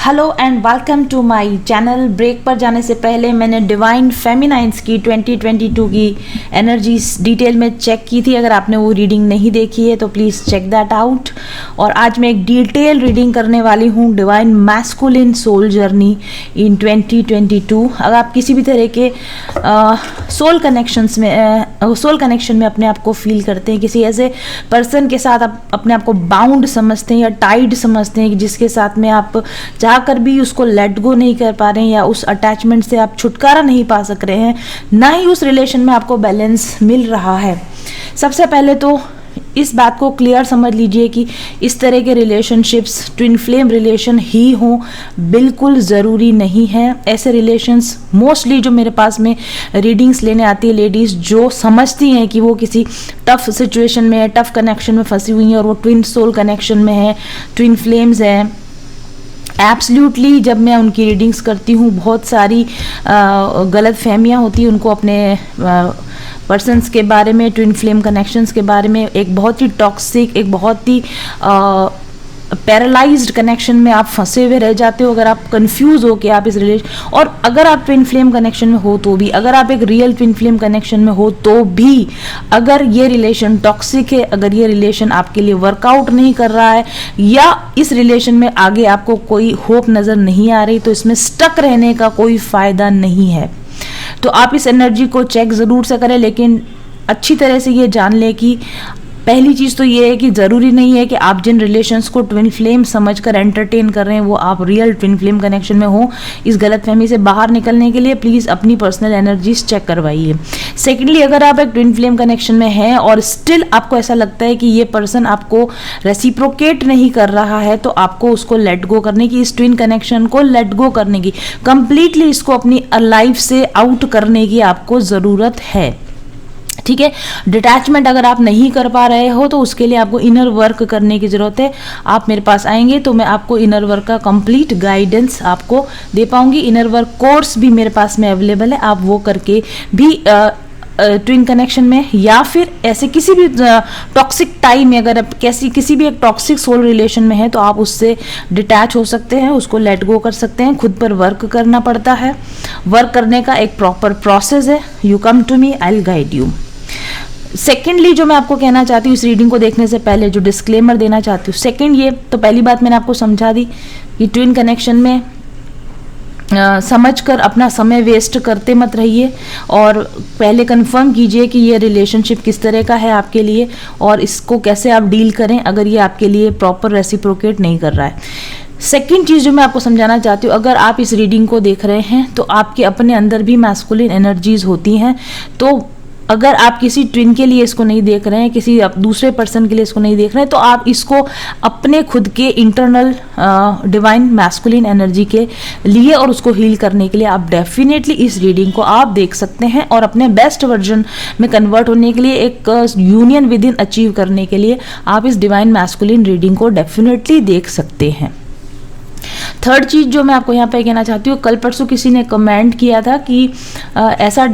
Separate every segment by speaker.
Speaker 1: Hello and welcome to my channel. Break पर जाने से पहले मैंने डिवाइन फेमिनाइंस की 2022 की एनर्जीज डिटेल में चेक की थी। अगर आपने वो रीडिंग नहीं देखी है तो प्लीज़ चेक दैट आउट। और आज मैं एक डिटेल रीडिंग करने वाली हूँ divine masculine soul journey in 2022। अगर आप किसी भी तरह के सोल कनेक्शन में अपने आप को फील करते हैं, किसी ऐसे पर्सन के साथ आप अपने आप को बाउंड समझते हैं या टाइड समझते हैं जिसके साथ में आप चाहकर भी उसको लेट गो नहीं कर पा रहे हैं या उस अटैचमेंट से आप छुटकारा नहीं पा सक रहे हैं, ना ही उस रिलेशन में आपको बैलेंस मिल रहा है। सबसे पहले तो इस बात को क्लियर समझ लीजिए कि इस तरह के रिलेशनशिप्स ट्विन फ्लेम रिलेशन ही हों बिल्कुल ज़रूरी नहीं है। ऐसे रिलेशंस मोस्टली जो मेरे पास में रीडिंग्स लेने आती है लेडीज़ जो समझती हैं कि वो किसी टफ सिचुएशन में, टफ कनेक्शन में फंसी हुई हैं और वो ट्विन सोल कनेक्शन में है, ट्विन फ्लेम्स हैं, एब्सोल्युटली जब मैं उनकी रीडिंग्स करती हूँ बहुत सारी गलत फहमियाँ होती हैं उनको अपने पर्सन्स के बारे में, ट्विन फ्लेम कनेक्शंस के बारे में। एक बहुत ही टॉक्सिक, एक बहुत ही पैरालाइज्ड कनेक्शन में आप फंसे हुए रह जाते हो अगर आप कंफ्यूज हो कि आप इस रिलेशन, और अगर आप ट्विन फ्लेम कनेक्शन में हो तो भी, अगर आप एक रियल ट्विन फ्लेम कनेक्शन में हो तो भी, अगर ये रिलेशन टॉक्सिक है, अगर ये रिलेशन आपके लिए वर्कआउट नहीं कर रहा है या इस रिलेशन में आगे आपको कोई होप नज़र नहीं आ रही, तो इसमें स्टक रहने का कोई फ़ायदा नहीं है। तो आप इस एनर्जी को चेक ज़रूर से करें, लेकिन अच्छी तरह से ये जान लें कि पहली चीज़ तो ये है कि ज़रूरी नहीं है कि आप जिन रिलेशंस को ट्विन फ्लेम समझकर एंटरटेन कर रहे हैं वो आप रियल ट्विन फ्लेम कनेक्शन में हो। इस गलतफहमी से बाहर निकलने के लिए प्लीज़ अपनी पर्सनल एनर्जीज चेक करवाइए। सेकेंडली, अगर आप एक ट्विन फ्लेम कनेक्शन में हैं और स्टिल आपको ऐसा लगता है कि ये पर्सन आपको रेसिप्रोकेट नहीं कर रहा है, तो आपको उसको लेट गो करने की, इस ट्विन कनेक्शन को लेट गो करने की, कंप्लीटली इसको अपनी लाइफ से आउट करने की आपको ज़रूरत है। ठीक है, डिटैचमेंट अगर आप नहीं कर पा रहे हो तो उसके लिए आपको इनर वर्क करने की ज़रूरत है। आप मेरे पास आएंगे तो मैं आपको इनर वर्क का कंप्लीट गाइडेंस आपको दे पाऊंगी। इनर वर्क कोर्स भी मेरे पास में अवेलेबल है, आप वो करके भी ट्विन कनेक्शन में या फिर ऐसे किसी भी टॉक्सिक टाइम में, अगर आप किसी भी एक टॉक्सिक सोल रिलेशन में है तो आप उससे डिटैच हो सकते हैं, उसको लेट गो कर सकते हैं। खुद पर वर्क करना पड़ता है, वर्क करने का एक प्रॉपर प्रोसेस है। You come to me, I will guide you. Secondly, जो मैं आपको कहना चाहती हूँ इस रीडिंग को देखने से पहले, जो डिस्क्लेमर देना चाहती हूँ, सेकेंड ये तो पहली बात मैंने आपको समझा दी कि ट्विन कनेक्शन में समझकर अपना समय वेस्ट करते मत रहिए और पहले कंफर्म कीजिए कि ये रिलेशनशिप किस तरह का है आपके लिए और इसको कैसे आप डील करें अगर ये आपके लिए प्रॉपर रेसिप्रोकेट नहीं कर रहा है। सेकेंड चीज़ जो मैं आपको समझाना चाहती हूँ, अगर आप इस रीडिंग को देख रहे हैं तो आपके अपने अंदर भी मैस्कुलिन एनर्जीज होती हैं। तो अगर आप किसी ट्विन के लिए इसको नहीं देख रहे हैं, किसी दूसरे पर्सन के लिए इसको नहीं देख रहे हैं, तो आप इसको अपने खुद के इंटरनल डिवाइन मैस्कुलिन एनर्जी के लिए और उसको हील करने के लिए आप डेफिनेटली इस रीडिंग को आप देख सकते हैं और अपने बेस्ट वर्जन में कन्वर्ट होने के लिए, एक यूनियन विद इन अचीव करने के लिए आप इस डिवाइन मैस्कुलिन रीडिंग को डेफिनेटली देख सकते हैं। थर्ड चीज़ जो मैं आपको यहाँ पे कहना चाहती हूँ, कल परसों किसी ने कमेंट किया था कि ऐसा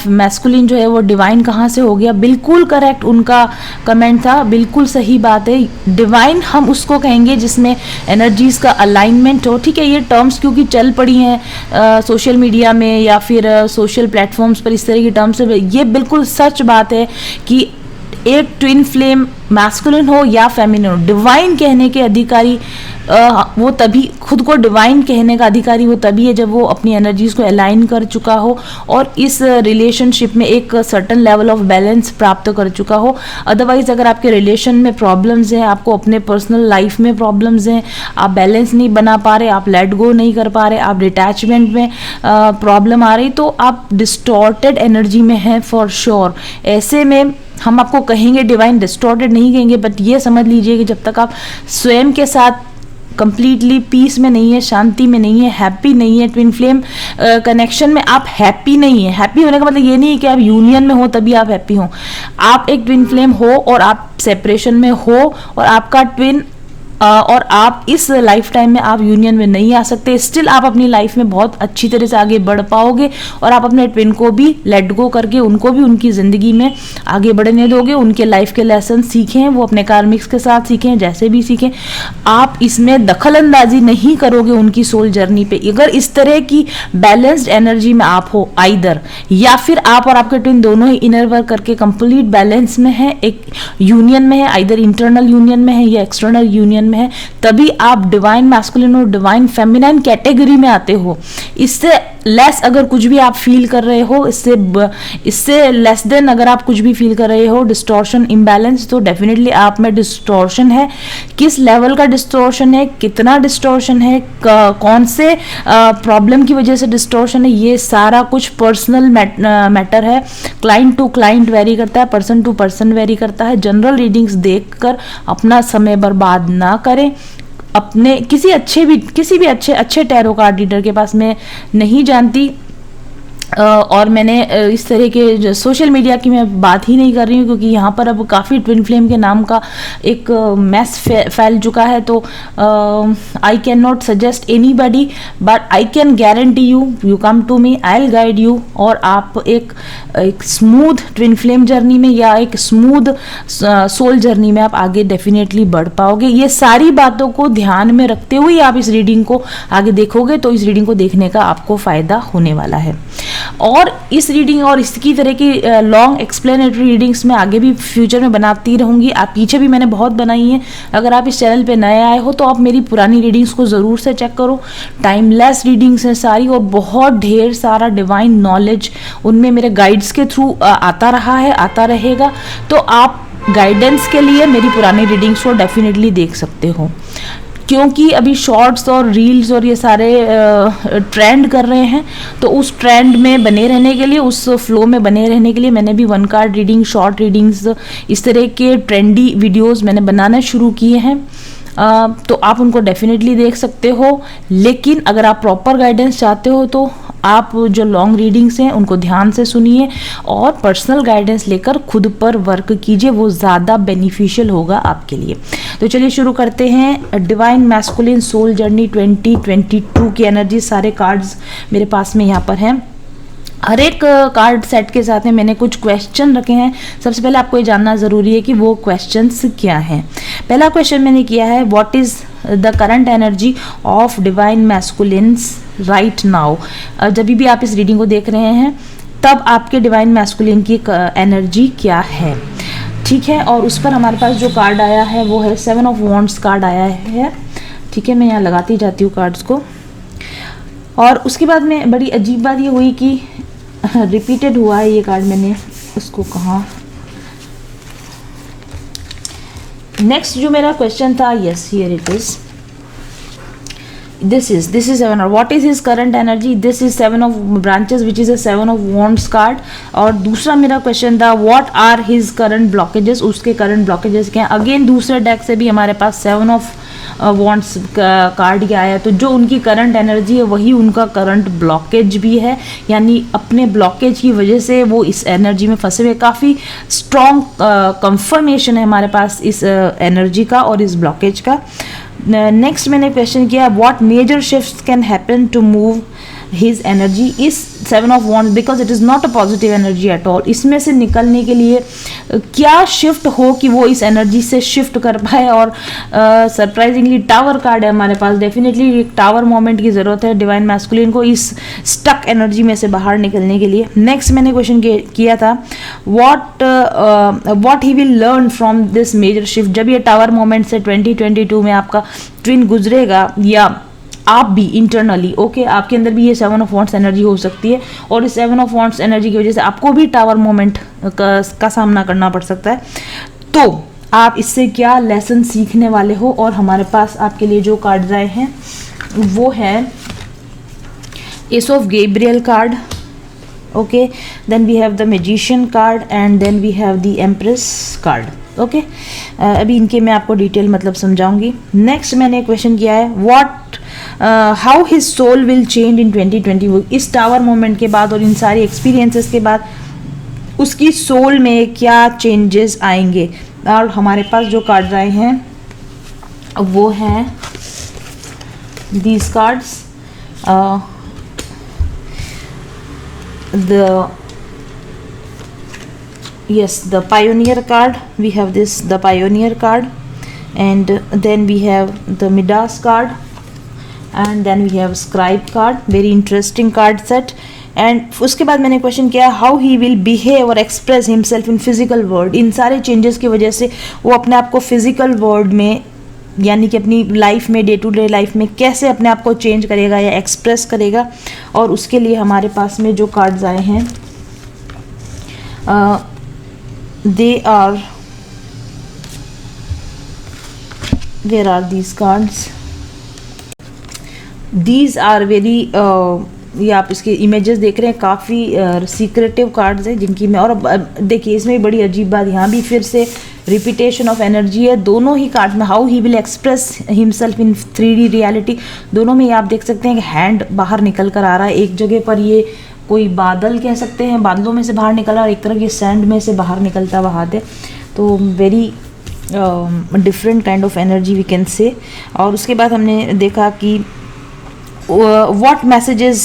Speaker 1: मैस्कुलिन जो है वो डिवाइन कहाँ से हो गया। बिल्कुल करेक्ट उनका कमेंट था, बिल्कुल सही बात है। डिवाइन हम उसको कहेंगे जिसमें एनर्जीज का अलाइनमेंट हो। ठीक है, ये टर्म्स क्योंकि चल पड़ी हैं सोशल मीडिया में या फिर सोशल प्लेटफॉर्म्स पर, इस तरह की टर्म्स है, ये बिल्कुल सच बात है कि एक ट्विन फ्लेम मैस्कुलिन हो या फेमिनिन हो, डिवाइन कहने के अधिकारी वो तभी, खुद को डिवाइन कहने का अधिकारी वो तभी है जब वो अपनी एनर्जीज को अलाइन कर चुका हो और इस रिलेशनशिप में एक सर्टन लेवल ऑफ बैलेंस प्राप्त कर चुका हो। अदरवाइज अगर आपके रिलेशन में प्रॉब्लम्स हैं, आपको अपने पर्सनल लाइफ में प्रॉब्लम्स हैं, आप बैलेंस नहीं बना पा रहे, आप लेट गो नहीं कर पा रहे, आप डिटैचमेंट में प्रॉब्लम आ रही, तो आप डिस्टॉर्टेड एनर्जी में हैं फॉर श्योर। ऐसे में हम आपको कहेंगे डिवाइन, डिस्टॉर्टेड नहीं कहेंगे, बट ये समझ लीजिए कि जब तक आप स्वयं के साथ कंप्लीटली पीस में नहीं है, शांति में नहीं है, हैप्पी नहीं है, ट्विन फ्लेम कनेक्शन में आप हैप्पी नहीं है। हैप्पी होने का मतलब ये नहीं है कि आप यूनियन में हो तभी आप हैप्पी हो। आप एक ट्विन फ्लेम हो और आप सेपरेशन में हो और आपका ट्विन और आप इस लाइफ टाइम में आप यूनियन में नहीं आ सकते, स्टिल आप अपनी लाइफ में बहुत अच्छी तरह से आगे बढ़ पाओगे और आप अपने ट्विन को भी लेट गो करके उनको भी उनकी ज़िंदगी में आगे बढ़ने दोगे, उनके लाइफ के लेसन सीखें, वो अपने कार्मिक्स के साथ सीखें, जैसे भी सीखें। आप इसमें दखल अंदाजी नहीं करोगे उनकी सोल जर्नी पे। अगर इस तरह की बैलेंस्ड एनर्जी में आप हो आइदर, या फिर आप और आपके ट्विन दोनों ही इनर वर्क करके कंप्लीट बैलेंस में है, एक यूनियन में है, आइदर इंटरनल यूनियन में है या एक्सटर्नल यूनियन में है, तभी आप डिवाइन मैस्कुलिन और डिवाइन फेमिनाइन कैटेगरी में आते हो। इससे लेस अगर कुछ भी आप फील कर रहे हो, इससे लेस देन अगर आप कुछ भी फील कर रहे हो, डिस्टॉर्शन, इम्बैलेंस, तो डेफिनेटली आप में डिस्टॉर्शन है। किस लेवल का डिस्टॉर्शन है, कितना डिस्टॉर्शन है, कौन से प्रॉब्लम की वजह से डिस्टॉर्शन है, ये सारा कुछ पर्सनल मैटर है। क्लाइंट टू क्लाइंट वेरी करता है, पर्सन टू पर्सन वेरी करता है। जनरल रीडिंग्स देखकर अपना समय बर्बाद ना करें। अपने किसी भी अच्छे टैरो कार्ड रीडर के पास मैं नहीं जानती, और मैंने इस तरह के सोशल मीडिया की मैं बात ही नहीं कर रही हूँ, क्योंकि यहाँ पर अब काफ़ी ट्विन फ्लेम के नाम का एक मैस फैल चुका है। तो I can not suggest anybody, but I can guarantee you come to me, I will guide you, और आप एक स्मूथ ट्विन फ्लेम जर्नी में या एक स्मूथ सोल जर्नी में आप आगे डेफिनेटली बढ़ पाओगे। ये सारी बातों को ध्यान में रखते हुए आप इस रीडिंग को आगे देखोगे, तो इस रीडिंग को देखने का आपको फ़ायदा होने वाला है। और इस रीडिंग और इसकी तरह की लॉन्ग एक्सप्लेनेटरी रीडिंग्स मैं आगे भी फ्यूचर में बनाती रहूँगी। आप पीछे भी मैंने बहुत बनाई हैं। अगर आप इस चैनल पे नए आए हो तो आप मेरी पुरानी रीडिंग्स को ज़रूर से चेक करो। टाइमलेस रीडिंग्स हैं सारी, और बहुत ढेर सारा डिवाइन नॉलेज उनमें मेरे गाइड्स के थ्रू आता रहा है, आता रहेगा। तो आप गाइडेंस के लिए मेरी पुरानी रीडिंग्स को डेफिनेटली देख सकते हो, क्योंकि अभी शॉर्ट्स और रील्स और ये सारे ट्रेंड कर रहे हैं। तो उस ट्रेंड में बने रहने के लिए, उस फ्लो में बने रहने के लिए मैंने भी one card reading, short readings, इस तरह के ट्रेंडी वीडियोस मैंने बनाना शुरू किए हैं। तो आप उनको डेफिनेटली देख सकते हो। लेकिन अगर आप प्रॉपर गाइडेंस चाहते हो तो आप जो लॉन्ग रीडिंग्स हैं उनको ध्यान से सुनिए और पर्सनल गाइडेंस लेकर खुद पर वर्क कीजिए, वो ज़्यादा बेनिफिशियल होगा आपके लिए। तो चलिए शुरू करते हैं। डिवाइन मैस्कुलिन सोल जर्नी 2022 की एनर्जी, सारे कार्ड्स मेरे पास में यहाँ पर हैं। हर एक कार्ड सेट के साथ में मैंने कुछ क्वेश्चन रखे हैं। सबसे पहले आपको ये जानना ज़रूरी है कि वो क्वेश्चंस क्या हैं। पहला क्वेश्चन मैंने किया है, what is the current energy of divine masculines right now. जब भी आप इस रीडिंग को देख रहे हैं तब आपके डिवाइन मैस्कुलिन की एनर्जी क्या है, ठीक है। और उस पर हमारे पास जो कार्ड आया है वो है 7 ऑफ वॉन्ड्स कार्ड आया है, ठीक है। मैं यहाँ लगाती जाती हूँ कार्ड्स को। और उसके बाद में बड़ी अजीब बात ये हुई कि रिपीटेड हुआ है ये कार्ड, मैंने उसको कहा। नेक्स्ट जो मेरा क्वेश्चन था, yes here it is, this is 7, what is his current energy, this is 7 of branches which is a 7 of wands card। और दूसरा मेरा क्वेश्चन था, what are his current blockages, उसके current blockages क्या हैं। अगेन दूसरे deck से भी हमारे पास 7 of wands कार्ड क्या आया, तो जो उनकी करंट एनर्जी है वही उनका करंट ब्लॉकेज भी है, यानी अपने ब्लॉकेज की वजह से वो इस एनर्जी में फंसे हुए। काफ़ी स्ट्रॉन्ग कंफर्मेशन है हमारे पास इस एनर्जी का और इस ब्लॉकेज का। नेक्स्ट मैंने क्वेश्चन किया, what major shifts can happen to move his energy is 7 of wands because it is not a positive energy at all. इसमें से निकलने के लिए क्या शिफ्ट हो कि वो इस एनर्जी से शिफ्ट कर पाए। और सरप्राइजिंगली टावर कार्ड है हमारे पास। डेफिनेटली एक टावर मोमेंट की ज़रूरत है डिवाइन मैस्कुलिन को इस स्टक एनर्जी में से बाहर निकलने के लिए। नेक्स्ट मैंने क्वेश्चन किया था, what he will learn from this major shift. जब ये टावर मोमेंट से 2022 में आपका ट्विन गुजरेगा या आप भी इंटरनली, ओके, आपके अंदर भी ये 7 ऑफ वॉन्ड्स एनर्जी हो सकती है और इस 7 ऑफ वॉन्ड्स एनर्जी की वजह से आपको भी टावर मोमेंट का सामना करना पड़ सकता है। तो आप इससे क्या लेसन सीखने वाले हो, और हमारे पास आपके लिए जो कार्ड आए हैं वो है ace of Gabriel card, okay, then we have the magician card and then we have the empress card, okay. अभी इनके मैं आपको डिटेल मतलब समझाऊंगी। नेक्स्ट मैंने क्वेश्चन किया है, what how his soul will change in 2020। इस टावर मोमेंट के बाद और इन सारी एक्सपीरियंसेस के बाद उसकी सोल में क्या चेंजेस आएंगे। और हमारे पास जो कार्ड आए हैं वो हैं these cards, the pioneer card. We have the pioneer card, and then we have the Midas card, and then we have scribe card. Very interesting card set. And उसके बाद मैंने क्वेश्चन किया हाउ ही विल बिहेव और express himself in physical world. इन सारे changes की वजह से वो अपने आप को फिजिकल वर्ल्ड में, यानी कि अपनी लाइफ में, डे टू डे लाइफ में कैसे अपने आप को चेंज करेगा या एक्सप्रेस करेगा. और उसके लिए हमारे पास में जो कार्ड्स आए हैं they are, where are these cards, these are very, ये आप इसके इमेजेस देख रहे हैं, काफ़ी सीक्रेटिव कार्ड्स हैं जिनकी मैं, और देखिए इसमें भी बड़ी अजीब बात, यहाँ भी फिर से रिपीटेशन ऑफ एनर्जी है दोनों ही कार्ड में. How he will express himself in 3D reality, दोनों में ये आप देख सकते हैं कि हैंड बाहर निकल कर आ रहा है. एक जगह पर ये कोई बादल कह सकते हैं, बादलों में से बाहर निकला, और एक तरफ ये सैंड में से बाहर निकलता हुआ हाथ है. तो very different kind of energy we can say. और उसके बाद हमने देखा कि what messages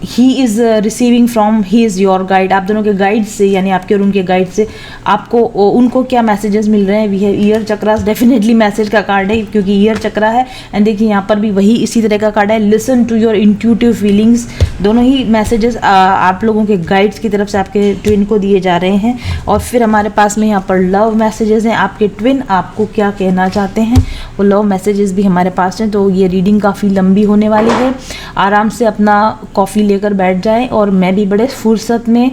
Speaker 1: he is receiving from he is your guide. आप दोनों के गाइड से, यानी आपके और उनके गाइड से आपको उनको क्या मैसेजेस मिल रहे हैं. We have ear chakras, definitely message का कार्ड है क्योंकि ईयर चक्रा है. एंड देखिए यहाँ पर भी वही इसी तरह का कार्ड है, listen to your intuitive feelings. दोनों ही मैसेजेस आप लोगों के गाइड्स की तरफ से आपके ट्विन को दिए जा रहे हैं. और फिर हमारे पास में यहाँ पर लव मैसेजेस हैं, आपके ट्विन आपको क्या कहना चाहते हैं, वो लव मैसेजेस भी हमारे पास हैं. तो ये रीडिंग काफ़ी लंबी होने वाली है. आराम से अपना कॉफ़ी लेकर बैठ जाएं, और मैं भी बड़े फुर्सत में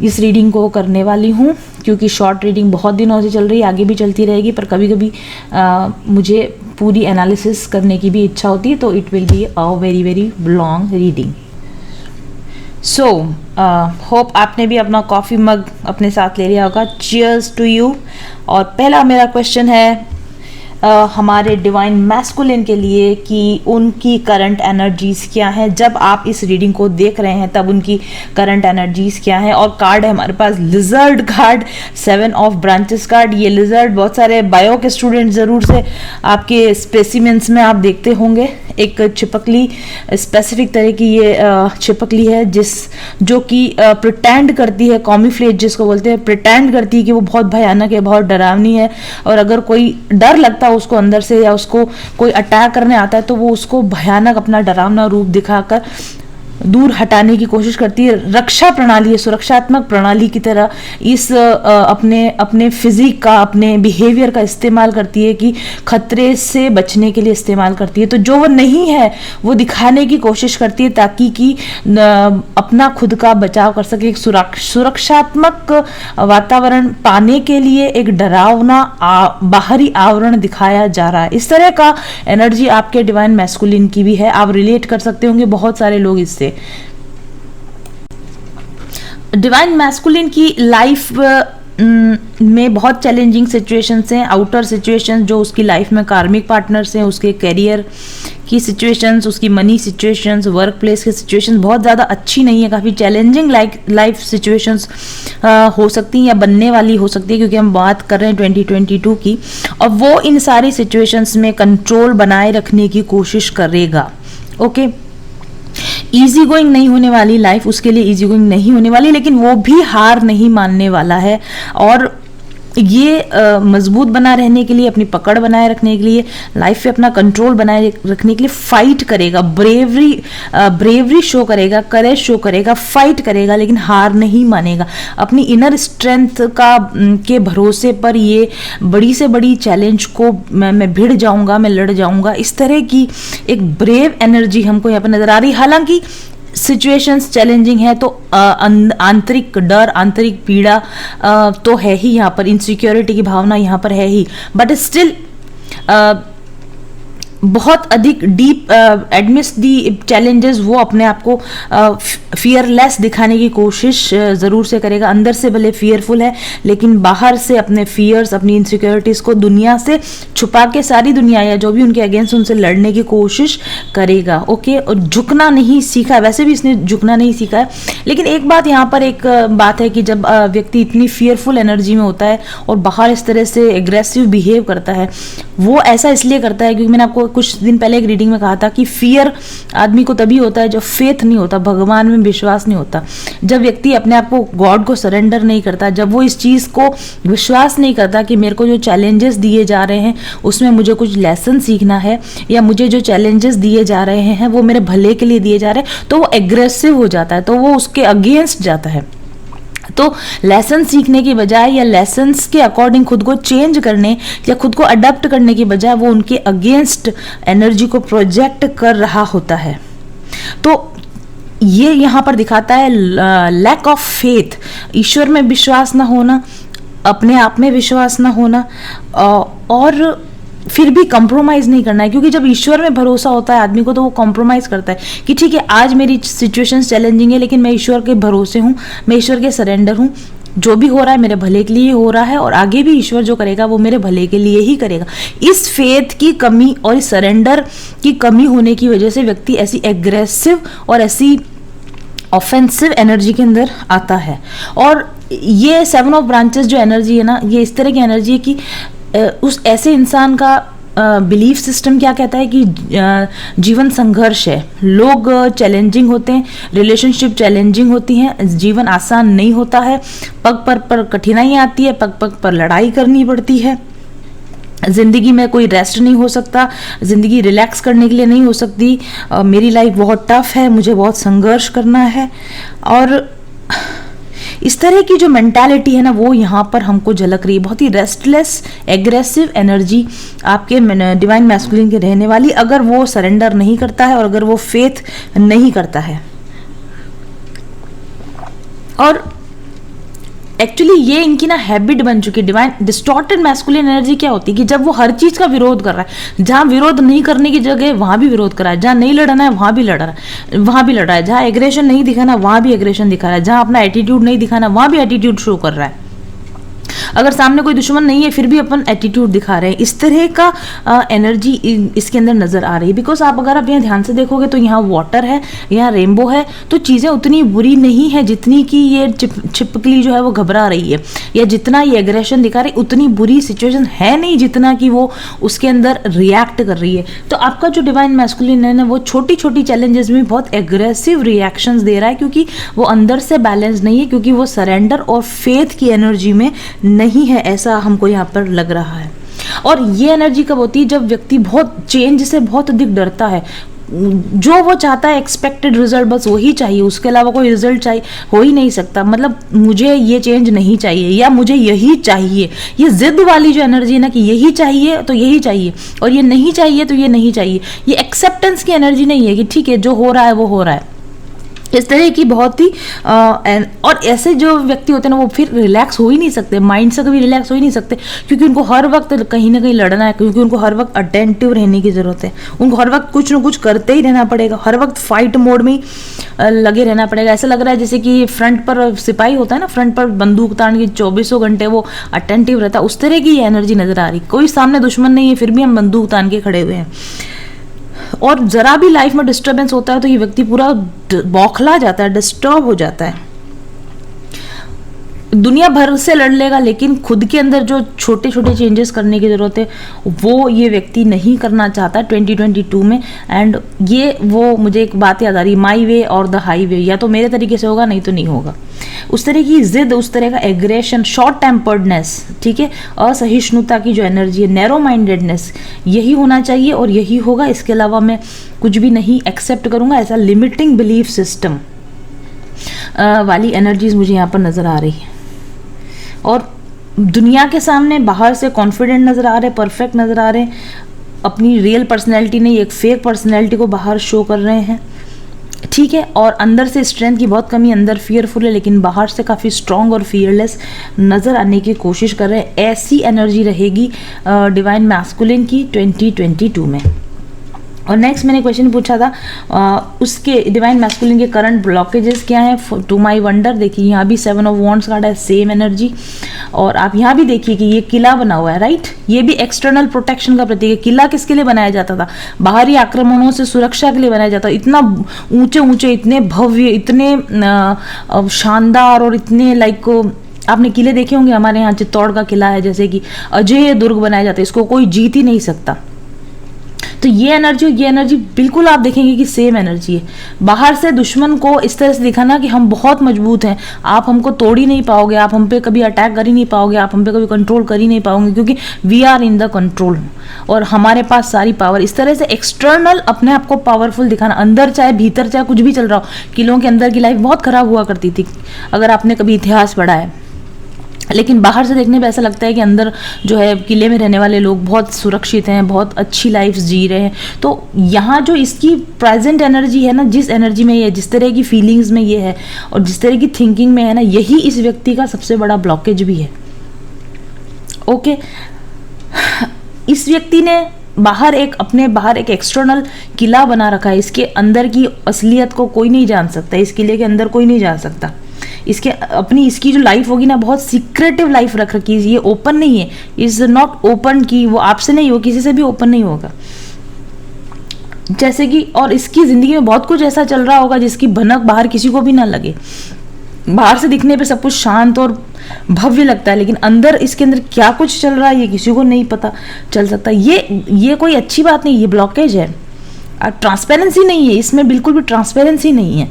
Speaker 1: इस रीडिंग को करने वाली हूँ क्योंकि शॉर्ट रीडिंग बहुत दिनों से चल रही है, आगे भी चलती रहेगी, पर कभी कभी मुझे पूरी एनालिसिस करने की भी इच्छा होती है, तो it will be a very very long reading. So hope आपने भी अपना कॉफ़ी मग अपने साथ ले लिया होगा. Cheers to you. और पहला मेरा क्वेश्चन है हमारे डिवाइन मैस्कुलिन के लिए कि उनकी करंट एनर्जीज़ क्या हैं. जब आप इस रीडिंग को देख रहे हैं तब उनकी करंट एनर्जीज़ क्या हैं. और कार्ड है हमारे पास lizard card, 7 of branches card. ये लिजर्ड बहुत सारे बायो के स्टूडेंट ज़रूर से आपके स्पेसिमेंट्स में आप देखते होंगे. एक छिपकली, स्पेसिफिक तरह की ये छिपकली है जो कि प्रिटेंड करती है, कॉमीफ्लेज जिसको बोलते हैं, प्रिटेंड करती है कि वो बहुत भयानक है, बहुत डरावनी है. और अगर कोई डर लगता है उसको अंदर से, या उसको कोई अटैक करने आता है, तो वो उसको भयानक अपना डरावना रूप दिखाकर दूर हटाने की कोशिश करती है. रक्षा प्रणाली, सुरक्षात्मक प्रणाली की तरह इस अपने फिजिक का, अपने बिहेवियर का इस्तेमाल करती है कि खतरे से बचने के लिए इस्तेमाल करती है. तो जो वो नहीं है वो दिखाने की कोशिश करती है ताकि कि अपना खुद का बचाव कर सके. एक सुरक्षात्मक वातावरण पाने के लिए एक डरावना बाहरी आवरण दिखाया जा रहा है. इस तरह का एनर्जी आपके डिवाइन मैस्कुलिन की भी है. आप रिलेट कर सकते होंगे बहुत सारे लोग इससे. डिवाइन मैस्कुलिन की लाइफ में बहुत चैलेंजिंग सिचुएशंस हैं, आउटर सिचुएशंस जो उसकी लाइफ में कार्मिक पार्टनर्स हैं, उसके करियर की सिचुएशंस, उसकी मनी सिचुएशंस, वर्क प्लेस की सिचुएशंस बहुत ज़्यादा अच्छी नहीं है. काफ़ी चैलेंजिंग लाइफ सिचुएशंस हो सकती हैं या बनने वाली हो सकती है क्योंकि हम बात कर रहे हैं 2022 की. और वो इन सारी सिचुएशंस में कंट्रोल बनाए रखने की कोशिश करेगा. ओके, ईजी गोइंग नहीं होने वाली लाइफ उसके लिए, ईजी गोइंग नहीं होने वाली, लेकिन वो भी हार नहीं मानने वाला है. और ये मजबूत बना रहने के लिए, अपनी पकड़ बनाए रखने के लिए, लाइफ पे अपना कंट्रोल बनाए रखने के लिए फाइट करेगा, ब्रेवरी शो करेगा, करेज शो करेगा, फाइट करेगा, लेकिन हार नहीं मानेगा. अपनी इनर स्ट्रेंथ के भरोसे पर ये बड़ी से बड़ी चैलेंज को मैं भिड़ जाऊंगा, मैं लड़ जाऊंगा, इस तरह की एक ब्रेव एनर्जी हमको यहाँ पर नजर आ रही. हालांकि सिचुएशंस चैलेंजिंग है तो आंतरिक डर, आंतरिक पीड़ा तो है ही, यहाँ पर इनसिक्योरिटी की भावना यहाँ पर है ही, बट स्टिल बहुत अधिक डीप एडमिस्ट दी चैलेंजेस वो अपने आप को फियरलेस दिखाने की कोशिश ज़रूर से करेगा। अंदर से भले फियरफुल है लेकिन बाहर से अपने फियर्स, अपनी इनसिक्योरिटीज़ को दुनिया से छुपा के सारी दुनिया या जो भी उनके अगेंस्ट उनसे लड़ने की कोशिश करेगा। ओके, और झुकना नहीं सीखा है, वैसे भी इसने झुकना नहीं सीखा है। लेकिन एक बात यहाँ पर एक बात है कि जब व्यक्ति इतनी फियरफुल एनर्जी में होता है और बाहर इस तरह से एग्रेसिव बिहेव करता है, वो ऐसा इसलिए करता है क्योंकि मैंने आपको कुछ दिन पहले एक रीडिंग में कहा था कि फियर आदमी को तभी होता है जब फेथ नहीं होता, भगवान में विश्वास नहीं होता, जब व्यक्ति अपने आप को गॉड को सरेंडर नहीं करता, जब वो इस चीज़ को विश्वास नहीं करता कि मेरे को जो चैलेंजेस दिए जा रहे हैं उसमें मुझे कुछ लेसन सीखना है, या मुझे जो चैलेंजेस दिए जा रहे हैं वो मेरे भले के लिए दिए जा रहे हैं, तो वो एग्रेसिव हो जाता है, तो वो उसके अगेंस्ट जाता है। तो लेसन सीखने की बजाय या लेसन्स के अकॉर्डिंग खुद को चेंज करने या खुद को अडॉप्ट करने की बजाय वो उनके अगेंस्ट एनर्जी को प्रोजेक्ट कर रहा होता है। तो ये यहाँ पर दिखाता है लैक ऑफ फेथ, ईश्वर में विश्वास ना होना, अपने आप में विश्वास ना होना, और फिर भी कॉम्प्रोमाइज़ नहीं करना है। क्योंकि जब ईश्वर में भरोसा होता है आदमी को तो वो कॉम्प्रोमाइज़ करता है कि ठीक है आज मेरी सिचुएशंस चैलेंजिंग है लेकिन मैं ईश्वर के भरोसे हूँ, मैं ईश्वर के सरेंडर हूँ, जो भी हो रहा है मेरे भले के लिए हो रहा है और आगे भी ईश्वर जो करेगा वो मेरे भले के लिए ही करेगा। इस फेथ की कमी और इस सरेंडर की कमी होने की वजह से व्यक्ति ऐसी एग्रेसिव और ऐसी ऑफेंसिव एनर्जी के अंदर आता है। और ये 7 ऑफ ब्रांचेस जो एनर्जी है ना, ये इस तरह की एनर्जी है कि उस ऐसे इंसान का बिलीफ सिस्टम क्या कहता है कि जीवन संघर्ष है, लोग चैलेंजिंग होते हैं, रिलेशनशिप चैलेंजिंग होती हैं, जीवन आसान नहीं होता है, पग पर कठिनाई आती है, पग पग पर लड़ाई करनी पड़ती है, ज़िंदगी में कोई रेस्ट नहीं हो सकता, ज़िंदगी रिलैक्स करने के लिए नहीं हो सकती, मेरी लाइफ बहुत टफ है, मुझे बहुत संघर्ष करना है। और इस तरह की जो मेंटालिटी है ना वो यहाँ पर हमको झलक रही है, बहुत ही रेस्टलेस एग्रेसिव एनर्जी आपके डिवाइन मैस्कुलिन के रहने वाली, अगर वो सरेंडर नहीं करता है और अगर वो फेथ नहीं करता है। और एक्चुअली ये इनकी ना हैबिट बन चुकी है। डिवाइन डिस्टॉर्टेड मैस्कुलिन एनर्जी क्या होती है कि जब वो हर चीज का विरोध कर रहा है, जहां विरोध नहीं करने की जगह वहां भी विरोध कर रहा है, जहां नहीं लड़ना है वहां भी लड़ रहा है, जहां एग्रेशन नहीं दिखाना वहां भी एग्रेशन दिखा रहा है, जहां अपना एटीट्यूड नहीं दिखाना वहां भी एटीट्यूड शो कर रहा है। अगर सामने कोई दुश्मन नहीं है फिर भी अपन एटीट्यूड दिखा रहे हैं, इस तरह का एनर्जी इसके अंदर नजर आ रही है। बिकॉज अगर आप यहाँ ध्यान से देखोगे तो यहाँ वाटर है, यहाँ रेनबो है, तो चीज़ें उतनी बुरी नहीं है जितनी कि ये छिपकली जो है वो घबरा रही है, या जितना ये एग्रेशन दिखा रही उतनी बुरी सिचुएशन है नहीं जितना कि वो उसके अंदर रिएक्ट कर रही है। तो आपका जो डिवाइन मैस्कुलिन है ना वो छोटी छोटी चैलेंजेस में बहुत एग्रेसिव रिएक्शंस दे रहा है, क्योंकि वो अंदर से बैलेंस नहीं है, क्योंकि वो सरेंडर और फेथ की एनर्जी में नहीं है, ऐसा हमको यहाँ पर लग रहा है। और ये एनर्जी कब होती है जब व्यक्ति बहुत चेंज से बहुत अधिक डरता है, जो वो चाहता है एक्सपेक्टेड रिजल्ट बस वही चाहिए, उसके अलावा कोई रिजल्ट चाहिए हो ही नहीं सकता, मतलब मुझे ये चेंज नहीं चाहिए या मुझे यही चाहिए, ये जिद वाली जो एनर्जी है ना कि यही चाहिए तो यही चाहिए और ये नहीं चाहिए तो ये नहीं चाहिए, ये एक्सेप्टेंस की एनर्जी नहीं है कि ठीक है जो हो रहा है वो हो रहा है। इस तरह की बहुत ही और ऐसे जो व्यक्ति होते हैं ना वो फिर रिलैक्स हो ही नहीं सकते, माइंड से कभी रिलैक्स हो ही नहीं सकते, क्योंकि उनको हर वक्त कहीं ना कहीं लड़ना है, क्योंकि उनको हर वक्त अटेंटिव रहने की ज़रूरत है, उनको हर वक्त कुछ ना कुछ करते ही रहना पड़ेगा, हर वक्त फाइट मोड में लगे रहना पड़ेगा। ऐसा लग रहा है जैसे कि फ्रंट पर सिपाही होता है ना, फ्रंट पर बंदूक तान के 24 घंटे वो अटेंटिव रहता है, उस तरह की एनर्जी नज़र आ रही। कोई सामने दुश्मन नहीं है फिर भी हम बंदूक तान के खड़े हुए हैं। और जरा भी लाइफ में डिस्टर्बेंस होता है तो ये व्यक्ति पूरा बौखला जाता है, डिस्टर्ब हो जाता है, दुनिया भर से लड़ लेगा लेकिन खुद के अंदर जो छोटे छोटे चेंजेस करने की ज़रूरत है वो ये व्यक्ति नहीं करना चाहता 2022 में। एंड ये वो मुझे एक बात याद आ रही, माई वे और द हाई वे, या तो मेरे तरीके से होगा नहीं तो नहीं होगा। उस तरह की जिद, उस तरह का एग्रेशन, शॉर्ट टेम्पर्डनेस, ठीक है, असहिष्णुता की जो एनर्जी है, नैरो माइंडेडनेस, यही होना चाहिए और यही होगा, इसके अलावा मैं कुछ भी नहीं एक्सेप्ट करूँगा, ऐसा लिमिटिंग बिलीफ सिस्टम वाली एनर्जीज मुझे यहाँ पर नज़र आ रही है। और दुनिया के सामने बाहर से कॉन्फिडेंट नज़र आ रहे, परफेक्ट नज़र आ रहे हैं, अपनी रियल पर्सनैलिटी नहीं एक फेक पर्सनैलिटी को बाहर शो कर रहे हैं, ठीक है। और अंदर से स्ट्रेंथ की बहुत कमी, अंदर फियरफुल है लेकिन बाहर से काफ़ी स्ट्रॉन्ग और फियरलेस नज़र आने की कोशिश कर रहे हैं। ऐसी एनर्जी रहेगी डिवाइन मैस्कुलिन की 2022 में। और नेक्स्ट मैंने क्वेश्चन पूछा था उसके डिवाइन मैस्कुलिन के करंट ब्लॉकेजेस क्या हैं। टू माय वंडर देखिए यहाँ भी 7 ऑफ वॉन्ड्स कार्ड है, सेम एनर्जी। और आप यहाँ भी देखिए कि ये किला बना हुआ है, राइट। ये भी एक्सटर्नल प्रोटेक्शन का प्रतीक है। किला किसके लिए बनाया जाता था? बाहरी आक्रमणों से सुरक्षा के लिए बनाया जाता था। इतना ऊंचे ऊंचे, इतने भव्य, इतने शानदार और इतने लाइक, आपने किले देखे होंगे, हमारे यहाँ चित्तौड़ का किला है जैसे कि अजय दुर्ग बनाया जाता है, इसको कोई जीत ही नहीं सकता। तो ये एनर्जी बिल्कुल आप देखेंगे कि सेम एनर्जी है। बाहर से दुश्मन को इस तरह से दिखाना कि हम बहुत मजबूत हैं, आप हमको तोड़ ही नहीं पाओगे, आप हम पे कभी अटैक कर ही नहीं पाओगे, आप हम पे कभी कंट्रोल कर ही नहीं पाओगे, क्योंकि we are in the control और हमारे पास सारी पावर। इस तरह से एक्सटर्नल अपने आप को पावरफुल दिखाना, अंदर चाहे भीतर चाहे कुछ भी चल रहा हो। किलों के अंदर की लाइफ बहुत खराब हुआ करती थी, अगर आपने कभी इतिहास पढ़ा है, लेकिन बाहर से देखने पे ऐसा लगता है कि अंदर जो है किले में रहने वाले लोग बहुत सुरक्षित हैं, बहुत अच्छी लाइफ जी रहे हैं। तो यहाँ जो इसकी प्रेजेंट एनर्जी है ना, जिस एनर्जी में ये, जिस तरह की फीलिंग्स में ये है और जिस तरह की थिंकिंग में है ना, यही इस व्यक्ति का सबसे बड़ा ब्लॉकेज भी है। ओके, इस व्यक्ति ने अपने बाहर एक एक्सटर्नल किला बना रखा है। इसके अंदर की असलियत को कोई नहीं जान सकता, इस किले के अंदर कोई नहीं जा सकता। इसकी जो लाइफ होगी ना, बहुत सीक्रेटिव लाइफ रख रखी है, ये ओपन नहीं है, इज नॉट ओपन की वो आपसे नहीं हो, किसी से भी ओपन नहीं होगा। जैसे कि और इसकी जिंदगी में बहुत कुछ ऐसा चल रहा होगा जिसकी भनक बाहर किसी को भी ना लगे। बाहर से दिखने पे सब कुछ शांत और भव्य लगता है, लेकिन अंदर इसके अंदर क्या कुछ चल रहा है ये किसी को नहीं पता चल सकता। ये कोई अच्छी बात नहीं, ये ब्लॉकेज है। ट्रांसपेरेंसी नहीं है इसमें, बिल्कुल भी ट्रांसपेरेंसी नहीं है।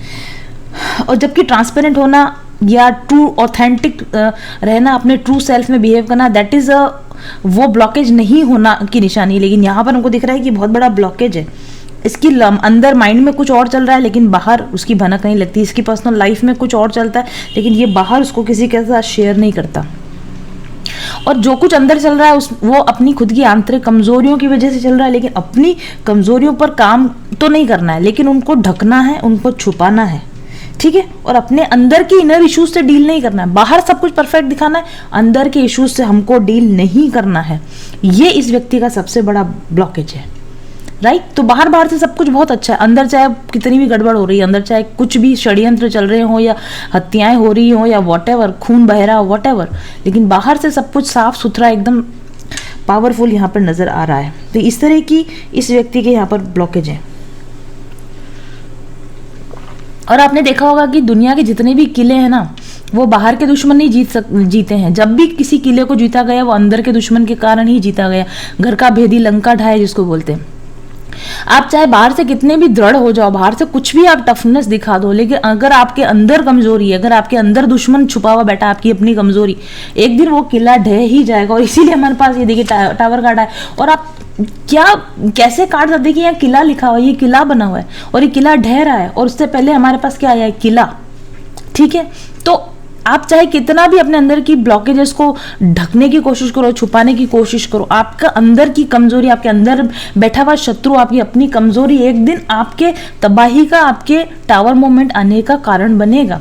Speaker 1: और जबकि ट्रांसपेरेंट होना या ट्रू ऑथेंटिक रहना, अपने ट्रू सेल्फ में बिहेव करना, दैट इज वो ब्लॉकेज नहीं होना की निशानी। लेकिन यहाँ पर हमको दिख रहा है कि बहुत बड़ा ब्लॉकेज है। इसकी अंदर माइंड में कुछ और चल रहा है, लेकिन बाहर उसकी भनक नहीं लगती। इसकी पर्सनल लाइफ में कुछ और चलता है, लेकिन ये बाहर उसको किसी के साथ शेयर नहीं करता। और जो कुछ अंदर चल रहा है वो अपनी खुद की आंतरिक कमजोरियों की वजह से चल रहा है, लेकिन अपनी कमजोरियों पर काम तो नहीं करना है, लेकिन उनको ढकना है, उनको छुपाना है, ठीक है। और अपने अंदर के इनर इश्यूज से डील नहीं करना है। बाहर सब कुछ परफेक्ट दिखाना है, अंदर के इश्यूज से हमको डील नहीं करना है। ये इस व्यक्ति का सबसे बड़ा ब्लॉकेज है, राइट। तो बाहर से सब कुछ बहुत अच्छा है, अंदर चाहे कितनी भी गड़बड़ हो रही है, अंदर चाहे कुछ भी षड्यंत्र चल रहे हो या हत्याएं हो रही हो या वॉटेवर, खून बह रहा हो वॉटेवर, लेकिन बाहर से सब कुछ साफ सुथरा एकदम पावरफुल यहाँ पर नजर आ रहा है। तो इस तरह की इस व्यक्ति के यहाँ पर ब्लॉकेज है। और आपने देखा होगा कि दुनिया के जितने भी किले हैं ना, वो बाहर के दुश्मन नहीं जीते हैं। जब भी किसी किले को जीता गया वो अंदर के दुश्मन के कारण ही जीता गया। घर का भेदी लंका ढाए जिसको बोलते हैं। आप चाहे बाहर से कितने भी दृढ़ हो जाओ, बाहर से कुछ भी आप टफनेस दिखा दो, लेकिन अगर आपके अंदर कमजोरी है, अगर आपके अंदर दुश्मन छुपा हुआ बैठा, आपकी अपनी कमजोरी, एक दिन वो किला ढह ही जाएगा। और इसीलिए हमारे पास ये देखिए टावर कार्ड है। और आप कैसे कार्ड देखिए, यहाँ किला लिखा हुआ है, ये किला बना हुआ है और ये किला ढह रहा है। और उससे पहले हमारे पास क्या आया है? किला, ठीक है। तो आप चाहे कितना भी अपने अंदर की ब्लॉकेजेस को ढकने की कोशिश करो, छुपाने की कोशिश करो, आपका अंदर की कमजोरी, आपके अंदर बैठा हुआ शत्रु, आपकी अपनी कमजोरी एक दिन आपके तबाही का, आपके टावर मोमेंट आने का कारण बनेगा।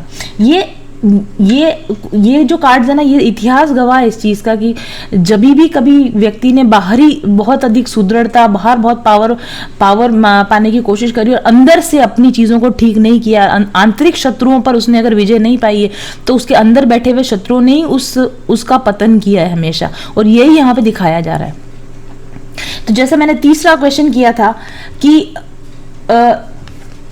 Speaker 1: ये जो कार्ड्स है ना, ये इतिहास गवाह है इस चीज का कि जब भी कभी व्यक्ति ने बाहरी बहुत अधिक सुदृढ़ता, बाहर बहुत पावर पाने की कोशिश करी और अंदर से अपनी चीजों को ठीक नहीं किया, आंतरिक शत्रुओं पर उसने अगर विजय नहीं पाई है, तो उसके अंदर बैठे हुए शत्रुओं ने ही उसका पतन किया है हमेशा। और यही यहाँ पे दिखाया जा रहा है। तो जैसे मैंने तीसरा क्वेश्चन किया था कि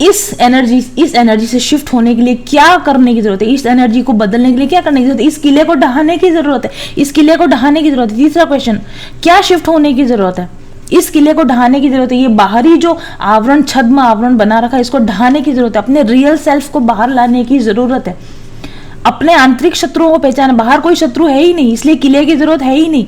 Speaker 1: इस एनर्जी से शिफ्ट होने के लिए क्या करने की जरूरत है, इस एनर्जी को बदलने के लिए क्या करने की जरूरत है, इस किले को ढहाने की जरूरत है, इस किले को ढहाने की जरूरत है। तीसरा क्वेश्चन, क्या शिफ्ट होने की जरूरत है, इस किले को ढहाने की जरूरत है। ये बाहरी जो आवरण, छद्म आवरण बना रखा है, इसको ढहाने की जरूरत है। अपने रियल सेल्फ को बाहर लाने की जरूरत है। अपने आंतरिक शत्रुओं को पहचाना, बाहर कोई शत्रु है ही नहीं, इसलिए किले की जरूरत है ही नहीं।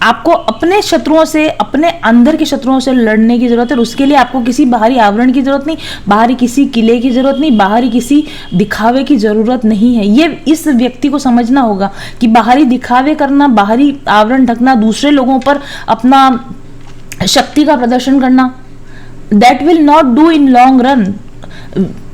Speaker 1: आपको अपने शत्रुओं से, अपने अंदर के शत्रुओं से लड़ने की जरूरत है। उसके लिए आपको किसी बाहरी आवरण की जरूरत नहीं, बाहरी किसी किले की जरूरत नहीं, बाहरी किसी दिखावे की जरूरत नहीं है। ये इस व्यक्ति को समझना होगा कि बाहरी दिखावे करना, बाहरी आवरण ढकना, दूसरे लोगों पर अपना शक्ति का प्रदर्शन करना, that will not do in long run.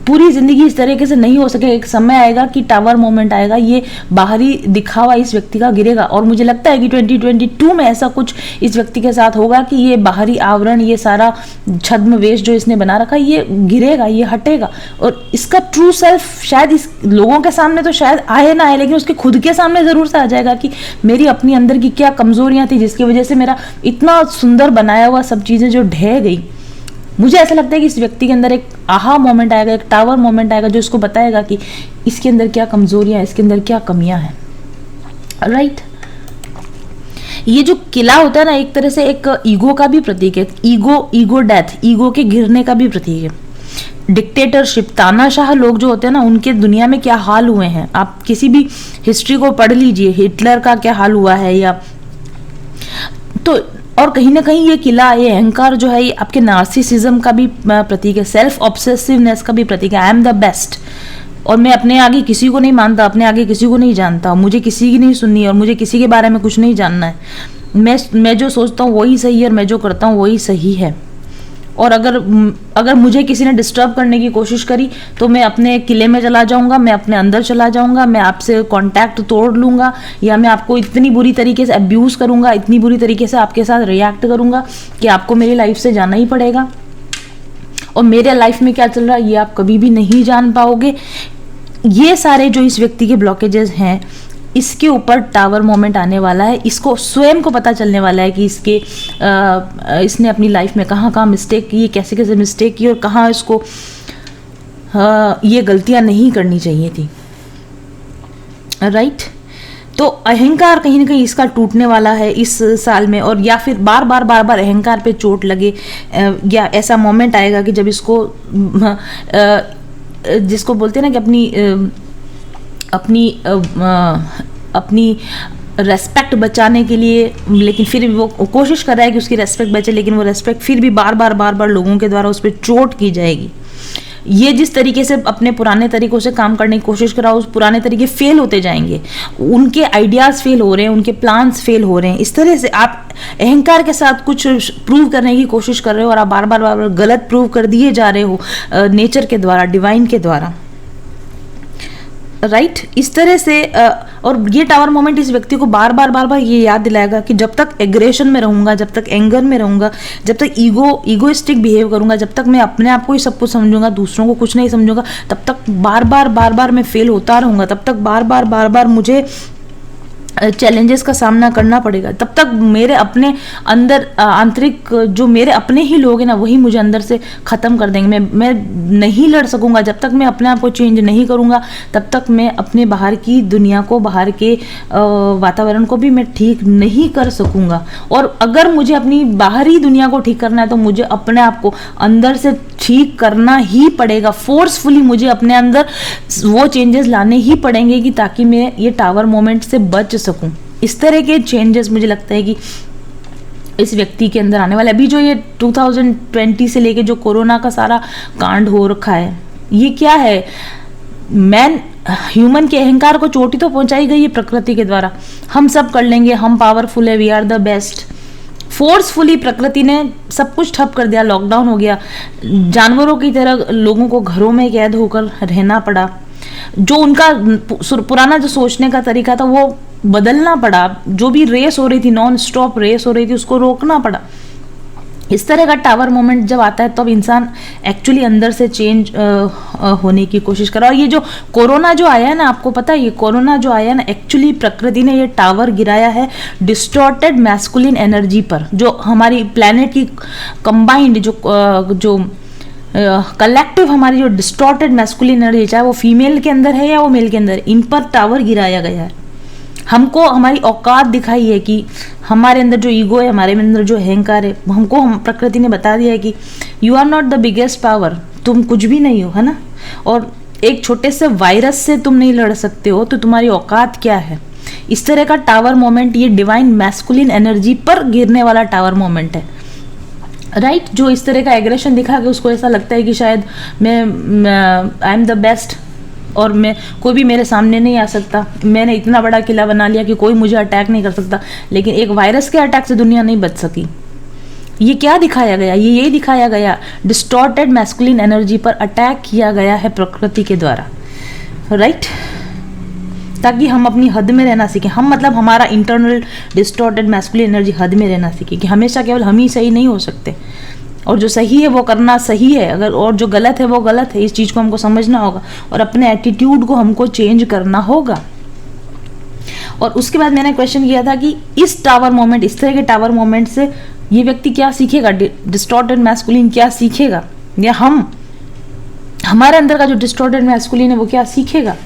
Speaker 1: पूरी जिंदगी इस तरीके से नहीं हो सके। एक समय आएगा कि टावर मोमेंट आएगा, ये बाहरी दिखावा इस व्यक्ति का गिरेगा, और मुझे लगता है कि 2022 में ऐसा कुछ इस व्यक्ति के साथ होगा कि ये बाहरी आवरण, ये सारा छद्म वेश जो इसने बना रखा है, ये गिरेगा, ये हटेगा, और इसका ट्रू सेल्फ शायद इस लोगों के सामने तो शायद आए ना आए, लेकिन उसके खुद के सामने जरूर से आ जाएगा कि मेरी अपनी अंदर की क्या कमजोरियां थी जिसकी वजह से मेरा इतना सुंदर बनाया हुआ सब चीजें जो ढह गई। मुझे ऐसा लगता है कि इस व्यक्ति के अंदर एक आहा मोमेंट आएगा, एक टावर मोमेंट आएगा जो इसको बताएगा कि इसके अंदर क्या कमजोरियां, इसके अंदर क्या कमियां हैं। राइट, ये जो किला होता है ना, एक तरह से एक ईगो का भी प्रतीक है। ईगो डेथ, ईगो के गिरने का भी प्रतीक है। डिक्टेटरशिप, तानाशाह लोग जो होते हैं ना, उनके दुनिया में क्या हाल हुए हैं, आप किसी भी हिस्ट्री को पढ़ लीजिए, हिटलर का क्या हाल हुआ है, या तो और कहीं ना कहीं ये किला, ये अहंकार जो है, ये आपके नार्सिसिज्म का भी प्रतीक है, सेल्फ ऑब्सेसिवनेस का भी प्रतीक है। आई एम द बेस्ट, और मैं अपने आगे किसी को नहीं मानता, अपने आगे किसी को नहीं जानता, मुझे किसी की नहीं सुननी और मुझे किसी के बारे में कुछ नहीं जानना है। मैं जो सोचता हूँ वही सही है और मैं जो करता हूँ वही सही है। और अगर मुझे किसी ने डिस्टर्ब करने की कोशिश करी तो मैं अपने किले में चला जाऊंगा, मैं अपने अंदर चला जाऊंगा, मैं आपसे कांटेक्ट तोड़ लूंगा, या मैं आपको इतनी बुरी तरीके से अब्यूज करूंगा, इतनी बुरी तरीके से आपके साथ रिएक्ट करूंगा कि आपको मेरी लाइफ से जाना ही पड़ेगा, और मेरे लाइफ में क्या चल रहा है ये आप कभी भी नहीं जान पाओगे। ये सारे जो इस व्यक्ति के ब्लॉकेजेस हैं, इसके ऊपर टावर मोमेंट आने वाला है। इसको स्वयं को पता चलने वाला है कि इसने अपनी लाइफ में कहाँ कहाँ मिस्टेक की, कैसे कैसे मिस्टेक की, और कहाँ इसको ये गलतियां नहीं करनी चाहिए थी। राइट, तो अहंकार कहीं ना कहीं इसका टूटने वाला है इस साल में, और या फिर बार बार अहंकार पे चोट लगे, या ऐसा मोमेंट आएगा कि जब इसको जिसको बोलते हैं ना कि अपनी रेस्पेक्ट बचाने के लिए, लेकिन फिर वो कोशिश कर रहा है कि उसकी रेस्पेक्ट बचे, लेकिन वो रेस्पेक्ट फिर भी बार बार लोगों के द्वारा उस पर चोट की जाएगी। ये जिस तरीके से अपने पुराने तरीकों से काम करने की कोशिश कर रहा है, उस पुराने तरीके फेल होते जाएंगे, उनके आइडियाज फेल हो रहे हैं, उनके प्लान्स फेल हो रहे हैं। इस तरह से आप अहंकार के साथ कुछ प्रूव करने की कोशिश कर रहे हो और आप बार बार गलत प्रूव कर दिए जा रहे हो नेचर के द्वारा, डिवाइन के द्वारा। राइट, इस तरह से और ये टावर मोमेंट इस व्यक्ति को बार बार ये याद दिलाएगा कि जब तक एग्रेशन में रहूंगा, जब तक एंगर में रहूंगा, जब तक ईगोइस्टिक बिहेव करूंगा, जब तक मैं अपने आप को ही सब कुछ समझूंगा, दूसरों को कुछ नहीं समझूंगा, तब तक बार बार मैं फेल होता रहूंगा, तब तक बार बार मुझे चैलेंजेस का सामना करना पड़ेगा, तब तक मेरे अपने अंदर आंतरिक जो मेरे अपने ही लोग हैं ना, वही मुझे अंदर से ख़त्म कर देंगे। मैं नहीं लड़ सकूंगा जब तक मैं अपने आप को चेंज नहीं करूंगा, तब तक मैं अपने बाहर की दुनिया को, बाहर के वातावरण को भी मैं ठीक नहीं कर सकूंगा। और अगर मुझे अपनी बाहरी दुनिया को ठीक करना है तो मुझे अपने आप को अंदर से ठीक करना ही पड़ेगा। फोर्सफुली मुझे अपने अंदर वो चेंजेस लाने ही पड़ेंगे कि ताकि मैं ये टावर मोमेंट से बच सकूं। इस तरह के चेंजेस मुझे लगता है कि इस व्यक्ति के अंदर आने वाला। अभी जो ये 2020 से लेके जो कोरोना का सारा कांड हो रखा है, ये क्या है? ह्यूमन के अहंकार को चोटी तो पहुंचाई गई है प्रकृति के द्वारा। हम सब कर लेंगे, हम पावरफुल है, we are the best. Forcefully प्रकृति ने सब कुछ ठप कर दिया, लॉकडाउन हो गया, जानवरों की तरह लोगों को घरों में कैद होकर रहना पड़ा। जो उनका पुराना जो सोचने का तरीका था वो बदलना पड़ा। जो भी रेस हो रही थी, नॉन स्टॉप रेस हो रही थी, उसको रोकना पड़ा। इस तरह का टावर मोमेंट जब आता है तब तो इंसान एक्चुअली अंदर से चेंज होने की कोशिश कर रहा है। और ये जो कोरोना जो आया है ना, आपको पता है ये कोरोना जो आया है ना, एक्चुअली प्रकृति ने ये टावर गिराया है डिस्टॉर्टेड मैस्कुलिन एनर्जी पर, जो हमारी प्लैनेट की कंबाइंड जो कलेक्टिव हमारी जो डिस्टॉर्टेड मैस्कुलिन एनर्जी, चाहे वो फीमेल के अंदर है या वो मेल के अंदर, इन पर टावर गिराया गया है। हमको हमारी औकात दिखाई है कि हमारे अंदर जो ईगो है, हमारे अंदर जो अहंकार है, हमको प्रकृति ने बता दिया है कि you are not the biggest power, तुम कुछ भी नहीं हो, है ना। और एक छोटे से वायरस से तुम नहीं लड़ सकते हो, तो तुम्हारी औकात क्या है। इस तरह का टावर मोमेंट ये डिवाइन मैस्कुलिन एनर्जी पर गिरने वाला टावर मोमेंट है। राइट, जो इस तरह का एग्रेशन दिखा के उसको ऐसा लगता है कि शायद मैं आई एम द बेस्ट और मैं कोई भी मेरे सामने नहीं आ सकता, मैंने इतना बड़ा किला बना लिया कि कोई मुझे अटैक नहीं कर सकता। लेकिन एक वायरस के अटैक से दुनिया नहीं बच सकी। ये क्या दिखाया गया, ये यही दिखाया गया, डिस्टॉर्टेड मैस्कुलिन एनर्जी पर अटैक किया गया है प्रकृति के द्वारा, राइट। ताकि हम अपनी हद में रहना सीखें। हम मतलब हमारा इंटरनल डिस्टॉर्टेड मैस्कुलिन एनर्जी हद में रहना सीखें, कि हमेशा केवल हम ही सही नहीं हो सकते, और जो सही है वो करना सही है, अगर और जो गलत है वो गलत है। इस चीज़ को हमको समझना होगा और अपने एटीट्यूड को हमको चेंज करना होगा। और उसके बाद मैंने क्वेश्चन किया था कि इस टावर मोमेंट, इस तरह के टावर मोमेंट से ये व्यक्ति क्या सीखेगा, डिस्टॉर्टेड मैस्कुलिन क्या सीखेगा, या हमारे अंदर का जो डिस्टॉर्टेड मैस्कुलिन है वो क्या सीखेगा।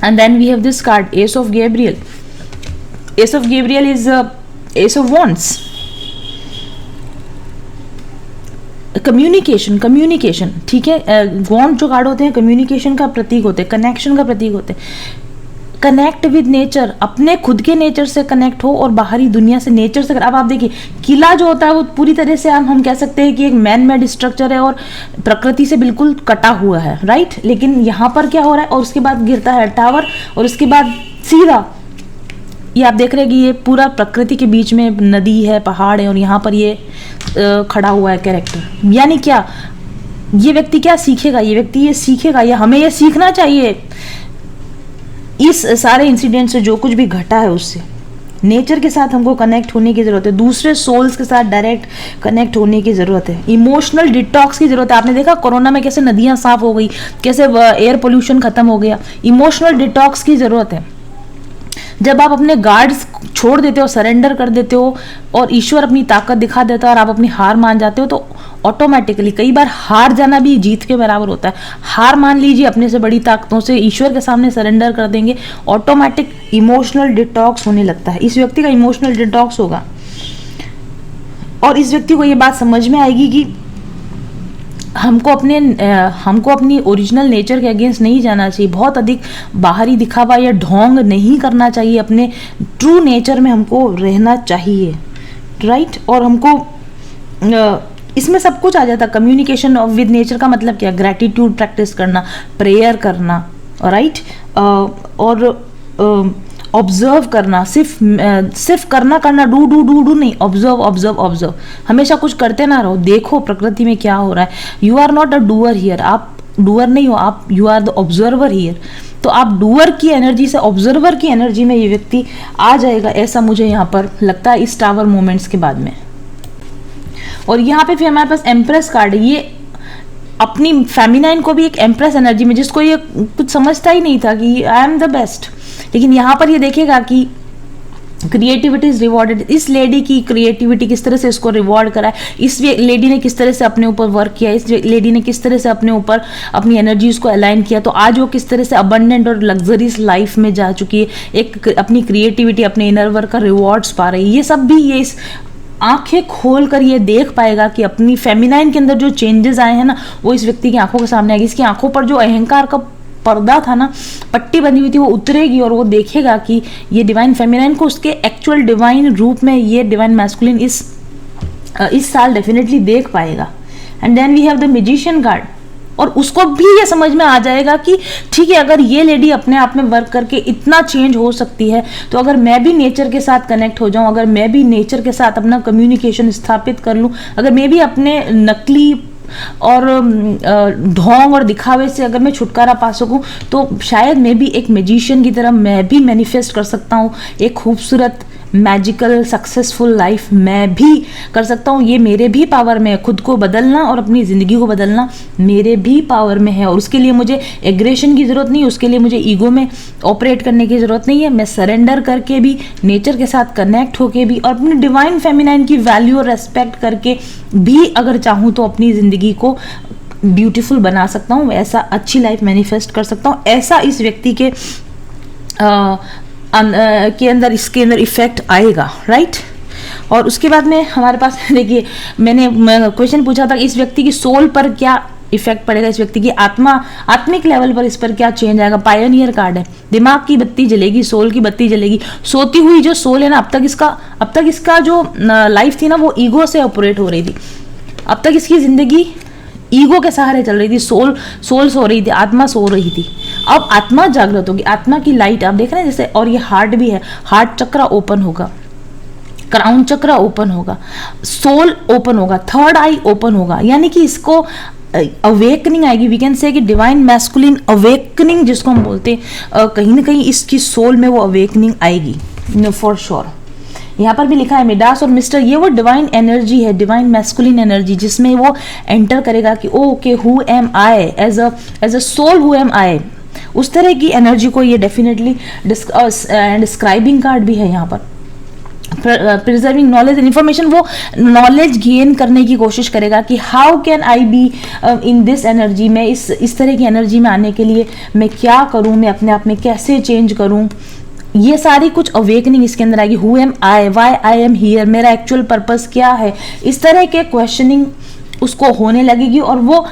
Speaker 1: And then we have this card, ace of Gabriel. Ace of Gabriel is ace of wands. Communication, ठीक है। वॉन्ड जो कार्ड होते हैं कम्युनिकेशन का प्रतीक होते हैं, कनेक्शन का प्रतीक होते हैं। कनेक्ट विद नेचर, अपने खुद के नेचर से कनेक्ट हो और बाहरी दुनिया से नेचर से। अब आप देखिए, किला जो होता है वो पूरी तरह से हम कह सकते हैं कि एक मैन मेड स्ट्रक्चर है और प्रकृति से बिल्कुल कटा हुआ है, राइट। लेकिन यहाँ पर क्या हो रहा है, और उसके बाद गिरता है टावर, और उसके बाद सीधा ये आप देख रहे हैं कि ये पूरा प्रकृति के बीच में नदी है, पहाड़ है, और यहाँ पर ये खड़ा हुआ है कैरेक्टर। यानी क्या, ये व्यक्ति क्या सीखेगा, ये व्यक्ति ये सीखेगा, या हमें ये सीखना चाहिए इस सारे इंसिडेंट से, जो कुछ भी घटा है उससे। नेचर के साथ हमको कनेक्ट होने की जरूरत है, दूसरे सोल्स के साथ डायरेक्ट कनेक्ट होने की जरूरत है, इमोशनल डिटॉक्स की जरूरत है। आपने देखा कोरोना में कैसे नदियां साफ हो गई, कैसे एयर पोल्यूशन खत्म हो गया। इमोशनल डिटॉक्स की जरूरत है। जब आप अपने गार्ड्स छोड़ देते हो, सरेंडर कर देते हो, और ईश्वर अपनी ताकत दिखा देता है और आप अपनी हार मान जाते हो, तो ऑटोमेटिकली, कई बार हार जाना भी जीत के बराबर होता है। हार मान लीजिए अपने से बड़ी ताकतों से, ईश्वर के सामने सरेंडर कर देंगे, ऑटोमेटिक इमोशनल डिटॉक्स होने लगता है। इस व्यक्ति का इमोशनल डिटॉक्स होगा, और इस व्यक्ति को ये बात समझ में आएगी कि हमको अपनी ओरिजिनल नेचर के अगेंस्ट नहीं जाना चाहिए, बहुत अधिक बाहरी दिखावा या ढोंग नहीं करना चाहिए, अपने ट्रू नेचर में हमको रहना चाहिए, राइट। और हमको इसमें सब कुछ आ जाता है। कम्युनिकेशन विद नेचर का मतलब क्या, ग्रैटिट्यूड प्रैक्टिस करना, प्रेयर करना, राइट। और ऑब्जर्व करना, सिर्फ करना डू नहीं, ऑब्जर्व। हमेशा कुछ करते ना रहो, देखो प्रकृति में क्या हो रहा है। You are not a doer here, आप डूअर नहीं हो, आप you are the observer here. तो आप डूअर की एनर्जी से ऑब्जर्वर की एनर्जी में ये व्यक्ति आ जाएगा, ऐसा मुझे यहाँ पर लगता है इस टावर मोमेंट्स के बाद में। और यहाँ पे फिर हमारे पास एम्प्रेस कार्ड है। ये अपनी फेमिनाइन को भी एक एम्प्रेस एनर्जी में, जिसको ये कुछ समझता ही नहीं था कि आई एम द बेस्ट, लेकिन यहाँ पर ये देखेगा कि क्रिएटिविटी इज रिवॉर्डेड। इस लेडी की क्रिएटिविटी किस तरह से इसको रिवॉर्ड करा है, इस लेडी ने किस तरह से अपने ऊपर वर्क किया, इस लेडी ने किस तरह से अपने ऊपर अपनी एनर्जीज को अलाइन किया, तो आज वो किस तरह से अबंडेंट और लग्जरियस लाइफ में जा चुकी है, एक अपनी क्रिएटिविटी, अपने इनर वर्क का रिवॉर्ड्स पा रही है। ये सब भी ये इस आंखें खोल कर ये देख पाएगा कि अपनी फेमिनाइन के अंदर जो चेंजेस आए हैं ना, वो इस व्यक्ति की आंखों के सामने आएगी। इसकी आंखों पर जो अहंकार का पर्दा था ना, पट्टी बंधी हुई थी, वो उतरेगी और वो देखेगा कि ये डिवाइन फेमिनाइन को उसके एक्चुअल डिवाइन रूप में ये डिवाइन मैस्कुलिन इस साल डेफिनेटली देख पाएगा। And then we have the magician card, और उसको भी ये समझ में आ जाएगा कि ठीक है, अगर ये लेडी अपने आप में वर्क करके इतना चेंज हो सकती है, तो अगर मैं भी नेचर के साथ कनेक्ट हो जाऊं, अगर मैं भी नेचर के साथ अपना कम्युनिकेशन स्थापित कर लूं, अगर मैं भी अपने नकली और ढोंग और दिखावे से अगर मैं छुटकारा पा सकूं, तो शायद मैं भी एक मैजिशियन की तरह मैं भी मैनिफेस्ट कर सकता हूं एक खूबसूरत मैजिकल सक्सेसफुल लाइफ मैं भी कर सकता हूँ। ये मेरे भी पावर में है, खुद को बदलना और अपनी ज़िंदगी को बदलना मेरे भी पावर में है, और उसके लिए मुझे एग्रेशन की ज़रूरत नहीं, उसके लिए मुझे ईगो में ऑपरेट करने की ज़रूरत नहीं है। मैं सरेंडर करके भी, नेचर के साथ कनेक्ट होके भी, और अपनी डिवाइन फेमिनाइन की वैल्यू और रेस्पेक्ट करके भी अगर चाहूँ तो अपनी ज़िंदगी को ब्यूटीफुल बना सकता हूँ, ऐसा अच्छी लाइफ मैनिफेस्ट कर सकता हूँ। ऐसा इस व्यक्ति के अंदर, इसके अंदर इफेक्ट आएगा, राइट। और उसके बाद में हमारे पास देखिए, मैंने क्वेश्चन पूछा था कि इस व्यक्ति की सोल पर क्या इफेक्ट पड़ेगा, इस व्यक्ति की आत्मिक लेवल पर इस पर क्या चेंज आएगा। पायनियर कार्ड है, दिमाग की बत्ती जलेगी, सोल की बत्ती जलेगी। सोती हुई जो सोल है ना, अब तक इसका जो लाइफ थी ना, वो ईगो से ऑपरेट हो रही थी। अब तक इसकी जिंदगी ईगो के सहारे चल रही थी, सोल सो रही थी, आत्मा सो रही थी। अब आत्मा जागृत होगी, आत्मा की लाइट आप देख रहे हैं जैसे, और ये हार्ट भी है, हार्ट चक्र ओपन होगा। क्राउन चक्र ओपन होगा, सोल ओपन होगा, थर्ड आई ओपन होगा, यानी कि इसको अवेकनिंग आएगी। वी कैन से कि डिवाइन मैस्कुलिन अवेकनिंग जिसको हम बोलते हैं, कहीं ना कहीं इसकी सोल में वो अवेकनिंग आएगी फॉर श्योर। यहाँ पर भी लिखा है मिडास और मिस्टर, ये वो डिवाइन एनर्जी है, डिवाइन मैस्कुलिन एनर्जी, जिसमें वो एंटर करेगा कि okay who am I as a soul, who am I, उस तरह की एनर्जी को ये डेफिनेटली डिस्क्राइबिंग कार्ड भी है यहाँ पर। प्रिजर्विंग नॉलेज एंड इंफॉर्मेशन, वो नॉलेज गेन करने की कोशिश करेगा कि how can I be in this energy, मैं इस तरह की एनर्जी में आने के लिए मैं क्या करूं, मैं अपने आप में कैसे चेंज करूं। ये सारी कुछ अवेकनिंग इसके अंदर आएगी। Who am I, why I am here, मेरा एक्चुअल पर्पस क्या है, इस तरह के क्वेश्चनिंग उसको होने लगेगी और वो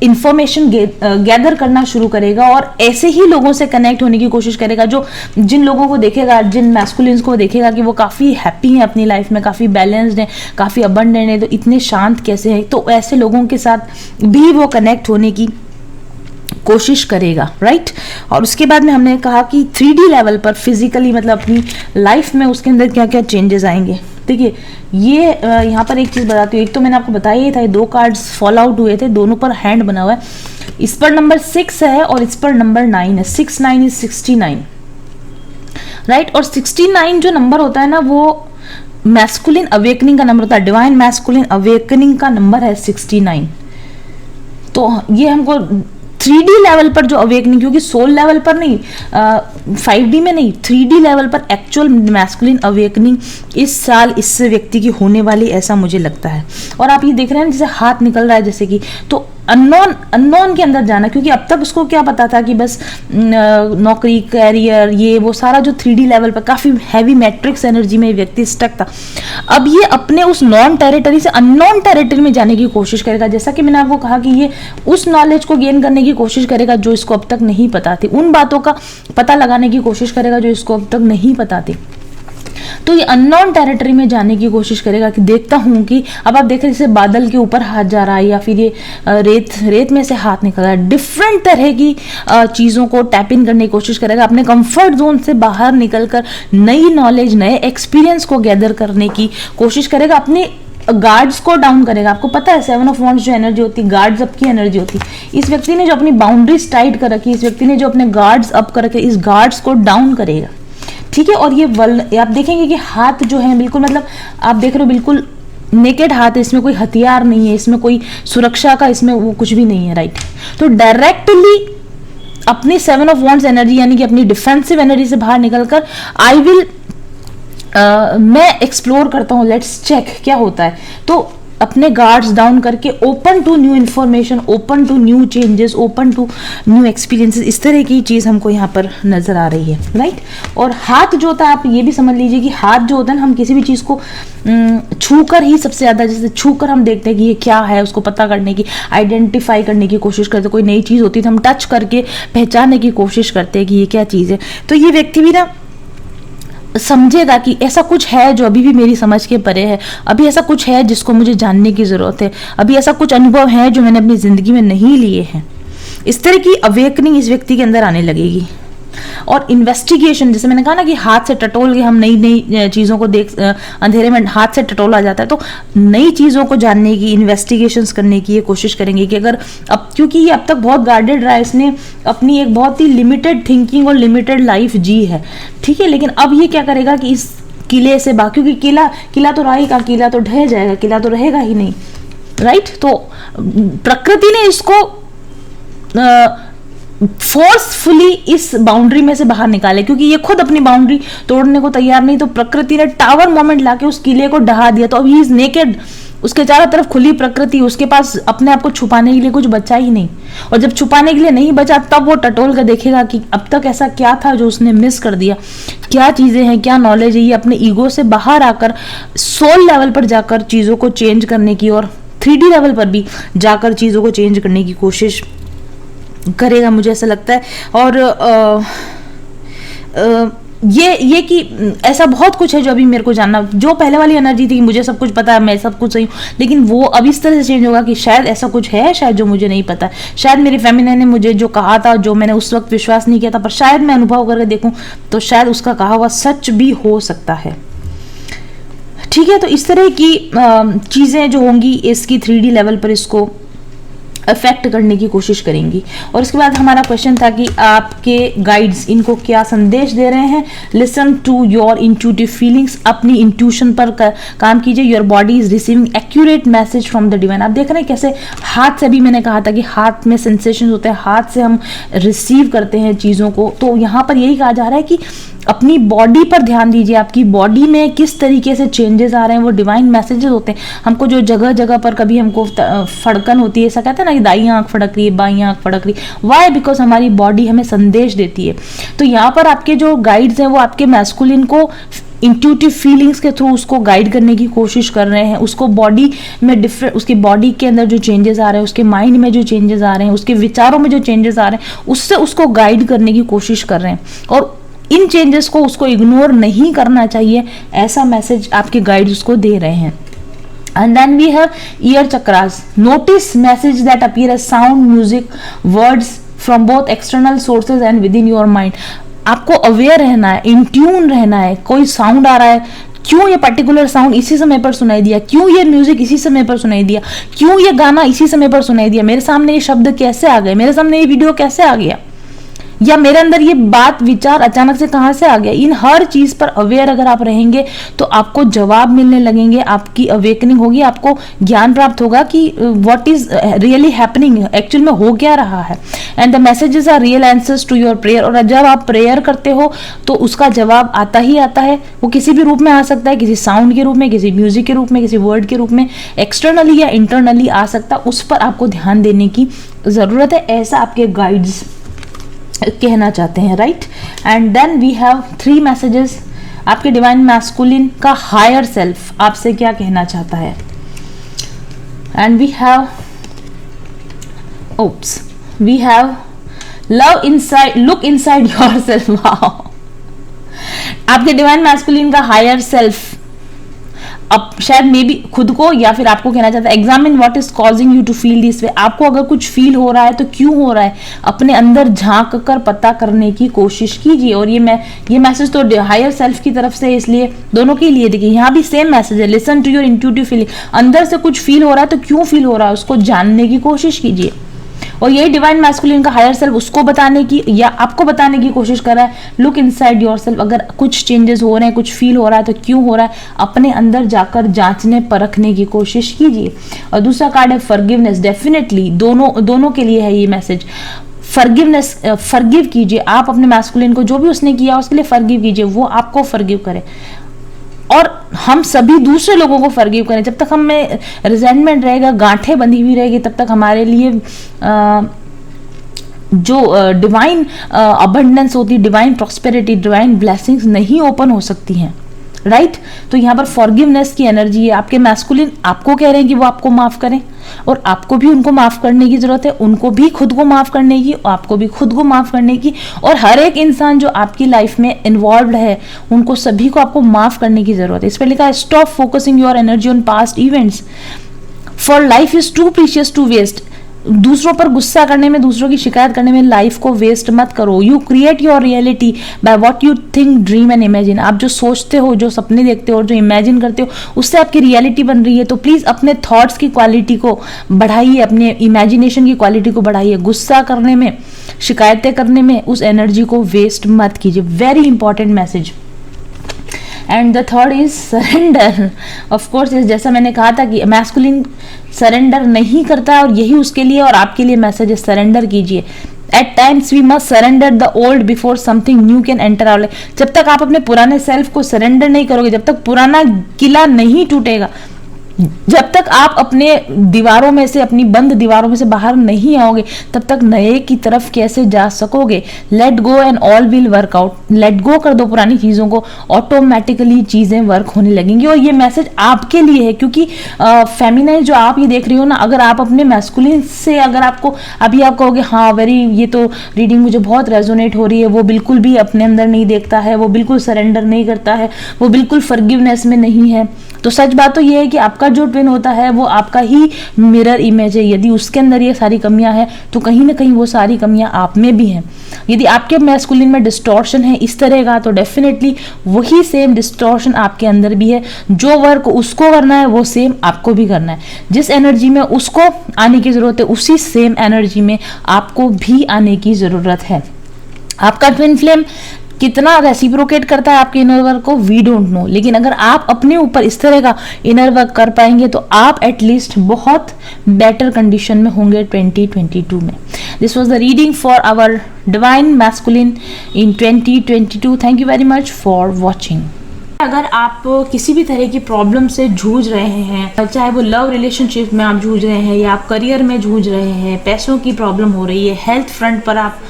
Speaker 1: इंफॉर्मेशन गैदर करना शुरू करेगा और ऐसे ही लोगों से कनेक्ट होने की कोशिश करेगा जो जिन लोगों को देखेगा, जिन मैस्कुलिन्स को देखेगा कि वो काफ़ी हैप्पी हैं अपनी लाइफ में, काफ़ी बैलेंस्ड हैं, काफ़ी अबंडेंट हैं, तो इतने शांत कैसे हैं, तो ऐसे लोगों के साथ भी वो कनेक्ट होने की कोशिश करेगा, राइट। और उसके बाद में हमने कहा कि 3D लेवल पर फिजिकली, मतलब अपनी लाइफ में उसके अंदर क्या क्या चेंजेस आएंगे। देखिए ये यहाँ पर एक चीज़ बताती हूँ, एक तो मैंने आपको बताया ही था, ये 2 कार्ड्स फॉल आउट हुए थे, दोनों पर हैंड बना हुआ है, इस पर नंबर 6 है और इस पर नंबर 9 है, 6 9 इज 69, राइट। और 69 जो नंबर होता है ना, वो मैस्कुलिन अवेकनिंग का नंबर होता है, डिवाइन मैस्कुलिन अवेकनिंग का नंबर है 69। तो ये हमको 3D लेवल पर जो अवेकनिंग, क्योंकि सोल लेवल पर नहीं, 5D में नहीं, 3D लेवल पर एक्चुअल मैस्कुलिन अवेकनिंग इस साल इस व्यक्ति की होने वाली, ऐसा मुझे लगता है। और आप ये देख रहे हैं जैसे हाथ निकल रहा है, जैसे कि तो अननोन के अंदर जाना, क्योंकि अब तक उसको क्या पता था कि बस नौकरी, कैरियर, ये वो सारा जो 3D लेवल पर काफ़ी हैवी मैट्रिक्स एनर्जी में व्यक्ति स्टक था। अब ये अपने उस नॉन टेरिटरी से अननोन टेरिटरी में जाने की कोशिश करेगा, जैसा कि मैंने आपको कहा कि ये उस नॉलेज को गेन करने की कोशिश करेगा जो इसको अब तक नहीं पता थी, उन बातों का पता लगाने की कोशिश करेगा जो इसको अब तक नहीं पता थी। तो ये अननोन टेरिटरी में जाने की कोशिश करेगा कि देखता हूं कि अब आप देख रहे जैसे बादल के ऊपर हाथ जा रहा है या फिर ये रेत में से हाथ निकल रहा है, डिफरेंट तरह की चीज़ों को टैप इन करने की कोशिश करेगा, अपने कंफर्ट जोन से बाहर निकलकर नई नॉलेज, नए एक्सपीरियंस को गैदर करने की कोशिश करेगा, अपने गार्ड्स को डाउन करेगा। आपको पता है 7 ऑफ वॉन्ड्स जो एनर्जी होती है, गार्ड्स अप की एनर्जी होती है। इस व्यक्ति ने जो अपनी बाउंड्रीज टाइट कर रखी, इस व्यक्ति ने जो अपने गार्ड्स अप कर रखे, इस गार्ड्स को डाउन करेगा, ठीक है। और ये आप देखेंगे कि हाथ जो है बिल्कुल, मतलब आप देख रहे हो बिल्कुल नेकेड हाथ है, इसमें कोई हथियार नहीं है, इसमें कोई सुरक्षा का इसमें वो कुछ भी नहीं है, राइट। तो डायरेक्टली अपनी 7 ऑफ वॉन्ड्स एनर्जी यानी कि अपनी डिफेंसिव एनर्जी से बाहर निकलकर आई विल मैं एक्सप्लोर करता हूँ, लेट्स चेक क्या होता है। तो अपने गार्ड्स डाउन करके open to new information, open to new changes, open to new experiences, इस तरह की चीज़ हमको यहाँ पर नज़र आ रही है, राइट। और हाथ जो होता है, आप ये भी समझ लीजिए कि हाथ जो होता है ना, हम किसी भी चीज़ को छूकर ही सबसे ज़्यादा, जैसे छूकर हम देखते हैं कि ये क्या है, उसको पता करने की, आइडेंटिफाई करने की कोशिश करते हैं। कोई नई चीज़ होती है तो हम टच करके पहचानने की कोशिश करते हैं कि ये क्या चीज़ है। तो ये व्यक्ति भी ना समझेगा कि ऐसा कुछ है जो अभी भी मेरी समझ के परे है, अभी ऐसा कुछ है जिसको मुझे जानने की ज़रूरत है, अभी ऐसा कुछ अनुभव है जो मैंने अपनी ज़िंदगी में नहीं लिए हैं। इस तरह की अवेकनिंग इस व्यक्ति के अंदर आने लगेगी। और इन्वेस्टिगेशन, जैसे मैंने कहा ना कि हाथ से टटोल के हम नई नई चीज़ों को देख, अंधेरे में हाथ से टटोला जाता है, तो नई चीज़ों को जानने की, इन्वेस्टिगेशंस करने की ये कोशिश करेंगे कि अगर अब, क्योंकि ये अब तक बहुत गार्डेड रहा है, इसने अपनी एक बहुत ही लिमिटेड थिंकिंग और लिमिटेड लाइफ जी है, ठीक है। लेकिन अब ये क्या करेगा कि इस किले से बाहर, क्योंकि किला तो रहेगा, किला तो ढह जाएगा, किला तो रहेगा ही नहीं, राइट। तो प्रकृति ने इसको फोर्सफुली इस बाउंड्री में से बाहर निकाले, क्योंकि ये खुद अपनी बाउंड्री तोड़ने को तैयार नहीं, तो प्रकृति ने टावर मोमेंट लाके उस किले को ढहा दिया। तो अब ही इज नेकेड, उसके चारों तरफ खुली प्रकृति, उसके पास अपने आप को छुपाने के लिए कुछ बचा ही नहीं। और जब छुपाने के लिए नहीं बचा, तब वो टटोल कर देखेगा कि अब तक ऐसा क्या था जो उसने मिस कर दिया, क्या चीजें हैं, क्या नॉलेज है। ये अपने ईगो से बाहर आकर सोल लेवल पर जाकर चीजों को चेंज करने की और 3D लेवल पर भी जाकर चीजों को चेंज करने की कोशिश करेगा, मुझे ऐसा लगता है। और ये कि ऐसा बहुत कुछ है जो अभी मेरे को जानना, जो पहले वाली एनर्जी थी कि मुझे सब कुछ पता है, मैं सब कुछ सही हूँ, लेकिन वो अब इस तरह से चेंज होगा कि शायद ऐसा कुछ है, शायद जो मुझे नहीं पता, शायद मेरी फेमिनिन ने मुझे जो कहा था, जो मैंने उस वक्त विश्वास नहीं किया था, पर शायद मैं अनुभव करके देखूं तो शायद उसका कहा हुआ सच भी हो सकता है। ठीक है, तो इस तरह की चीज़ें जो होंगी इसकी 3D लेवल पर इसको अफेक्ट करने की कोशिश करेंगी। और इसके बाद हमारा क्वेश्चन था कि आपके गाइड्स इनको क्या संदेश दे रहे हैं। Listen to your intuitive feelings, अपनी इंट्यूशन पर काम कीजिए। Your body is receiving accurate message from the divine. आप देख रहे हैं कैसे हाथ से भी मैंने कहा था कि हाथ में सेंसेशन होते हैं, हाथ से हम रिसीव करते हैं चीज़ों को। तो यहाँ पर यही कहा जा रहा है कि अपनी बॉडी पर ध्यान दीजिए, आपकी बॉडी में किस तरीके से चेंजेस आ रहे हैं, वो डिवाइन मैसेजेस होते हैं। हमको जो जगह जगह पर कभी हमको फड़कन होती है, ऐसा कहते हैं ना कि दाई आंख फड़क रही है, बाई आंख फड़क रही, वाई, बिकॉज हमारी बॉडी हमें संदेश देती है। तो यहाँ पर आपके जो गाइड्स हैं वो आपके मैस्कुलिन को इंट्यूटिव फीलिंग्स के थ्रू उसको गाइड करने की कोशिश कर रहे हैं। उसको बॉडी में डिफरेंट, उसकी बॉडी के अंदर जो चेंजेस आ रहे हैं, उसके माइंड में जो चेंजेस आ रहे हैं, उसके विचारों में जो चेंजेस आ रहे हैं, उससे उसको गाइड करने की कोशिश कर रहे हैं। और इन चेंजेस को उसको इग्नोर नहीं करना चाहिए, ऐसा मैसेज आपके गाइड उसको दे रहे हैं। And then we have ear chakras. Notice message that appear as sound, music, words from both external sources and within your mind. आपको अवेयर रहना है, इन ट्यून रहना है। कोई साउंड आ रहा है, क्यों ये पर्टिकुलर साउंड इसी समय पर सुनाई दिया, क्यों ये म्यूजिक इसी समय पर सुनाई दिया, क्यों ये गाना इसी समय पर सुनाई दिया, मेरे सामने ये शब्द कैसे आ गए, मेरे सामने ये वीडियो कैसे आ गया, या मेरे अंदर ये बात विचार अचानक से कहां से आ गया। इन हर चीज पर अवेयर अगर आप रहेंगे तो आपको जवाब मिलने लगेंगे, आपकी अवेकनिंग होगी, आपको ज्ञान प्राप्त होगा कि what is really happening, actual में हो क्या रहा है। And the messages are real answers to your prayer. और जब आप प्रेयर करते हो तो उसका जवाब आता ही आता है। वो किसी भी रूप में आ सकता है, किसी साउंड के रूप में, किसी म्यूजिक के रूप में, किसी वर्ड के रूप में, एक्सटर्नली या इंटरनली आ सकता है। उस पर आपको ध्यान देने की जरूरत है, ऐसा आपके गाइड्स कहना चाहते हैं, right. And then we have 3 messages. आपके डिवाइन मैस्कुलिन का हायर सेल्फ आपसे क्या कहना चाहता है। And we have we have love inside, look inside yourself. Wow, आपके डिवाइन मैस्कुलिन का हायर सेल्फ अब शायद मे बी खुद को या फिर आपको कहना चाहता है examine what is causing you to feel this way. आपको अगर कुछ फील हो रहा है तो क्यों हो रहा है, अपने अंदर झांक कर पता करने की कोशिश कीजिए। और ये मैसेज तो हायर सेल्फ की तरफ से, इसलिए दोनों के लिए देखिए यहाँ भी सेम मैसेज है। Listen to your intuitive feeling. अंदर से कुछ फील हो रहा है तो क्यों फील हो रहा है उसको जानने की कोशिश कीजिए। और यही डिवाइन मैस्कुलिन का हायर सेल्फ उसको बताने की या आपको बताने की कोशिश कर रहा है, लुक इनसाइड योरसेल्फ। अगर कुछ चेंजेस हो रहे हैं, कुछ फील हो रहा है तो क्यों हो रहा है, अपने अंदर जाकर जांचने परखने की कोशिश कीजिए। और दूसरा कार्ड है फॉरगिवनेस। डेफिनेटली दोनों के लिए है ये मैसेज। फॉरगिवनेस, फॉरगिव कीजिए। आप अपने मैस्कुलिन को जो भी उसने किया उसके लिए फॉरगिव कीजिए, वो आपको फॉरगिव करे। और हम सभी दूसरे लोगों को फॉरगिव करें। जब तक हमें रिजेंटमेंट रहेगा, गांठें बंधी हुई रहेगी, तब तक हमारे लिए जो डिवाइन अबंडेंस होती है, डिवाइन प्रॉस्पेरिटी, डिवाइन ब्लेसिंग्स नहीं ओपन हो सकती हैं, राइट। तो यहाँ पर फॉरगिवनेस की एनर्जी है। आपके मैस्कुलिन आपको कह रहे हैं कि वो आपको माफ करें, और आपको भी उनको माफ करने की जरूरत है, उनको भी खुद को माफ करने की, आपको भी खुद को माफ करने की। और हर एक इंसान जो आपकी लाइफ में इन्वॉल्व है उनको सभी को आपको माफ करने की जरूरत है। इस पर लिखा है stop focusing your energy on past events, for life is too precious to waste. दूसरों पर गुस्सा करने में, दूसरों की शिकायत करने में लाइफ को वेस्ट मत करो। You create your reality by what you think, dream and imagine. आप जो सोचते हो, जो सपने देखते हो और जो इमेजिन करते हो, उससे आपकी रियलिटी बन रही है। तो प्लीज अपने थॉट्स की क्वालिटी को बढ़ाइए, अपने इमेजिनेशन की क्वालिटी को बढ़ाइए। गुस्सा करने में, शिकायतें करने में उस एनर्जी को वेस्ट मत कीजिए। Very important message. And the third is surrender. Of course, जैसा मैंने कहा था कि मैस्कुलिन सरेंडर नहीं करता, और यही उसके लिए और आपके लिए मैसेज है, सरेंडर कीजिए। At times we must surrender the old before something new can enter our life. जब तक आप अपने पुराने सेल्फ को सरेंडर नहीं करोगे, जब तक पुराना किला नहीं टूटेगा, जब तक आप अपने दीवारों में से, अपनी बंद दीवारों में से बाहर नहीं आओगे, तब तक नए की तरफ कैसे जा सकोगे। Let go and all will work out. Let go कर दो पुरानी चीजों को, ऑटोमेटिकली चीजें वर्क होने लगेंगी। और ये मैसेज आपके लिए है, क्योंकि फेमिनाइन जो आप ये देख रही हो ना, अगर आप अपने मैस्कुलिन से, अगर आपको अभी आप कहोगे हाँ वेरी, ये तो रीडिंग मुझे बहुत रेजोनेट हो रही है, वो बिल्कुल भी अपने अंदर नहीं देखता है, वो बिल्कुल सरेंडर नहीं करता है, वो बिल्कुल फॉरगिवनेस में नहीं है, तो सच बात तो ये है कि आपका आपका जो ट्विन होता है वो आपका ही मिरर इमेज है। यदि उसके अंदर ये सारी कमियां हैं तो कहीं ना कहीं वो सारी कमियां आप में भी हैं। यदि आपके मैस्कुलिन में डिस्टॉर्शन है इस तरह का, तो डेफिनेटली वही सेम डिस्टॉर्शन आपके अंदर भी है। जो वर्क उसको करना है वो सेम आपको भी करना है। जिस एनर्जी में उसको आने की जरूरत है उसी सेम एनर्जी में आपको भी आने की जरूरत है। आपका ट्विन फ्लेम कितना रेसिप्रोकेट करता है आपके इनर वर्क को, वी डोंट नो, लेकिन अगर आप अपने ऊपर इस तरह का इनर वर्क कर पाएंगे तो आप एटलीस्ट बहुत बेटर कंडीशन में होंगे 2022 में। This was the reading for our divine masculine in 2022। Thank you very much for watching. अगर आप किसी भी तरह की प्रॉब्लम से जूझ रहे हैं, चाहे वो लव रिलेशनशिप में आप जूझ रहे हैं या आप करियर में जूझ रहे हैं, पैसों की प्रॉब्लम हो रही है, हेल्थ फ्रंट पर आप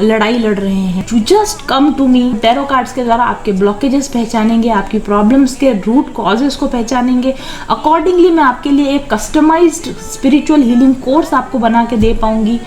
Speaker 1: लड़ाई लड़ रहे हैं, you just come to me. Tarot cards के द्वारा आपके ब्लॉकेजेस पहचानेंगे, आपकी प्रॉब्लम्स के रूट कॉजेस को पहचानेंगे। अकॉर्डिंगली मैं आपके लिए एक कस्टमाइज्ड स्पिरिचुअल हीलिंग कोर्स आपको बना के दे पाऊंगी।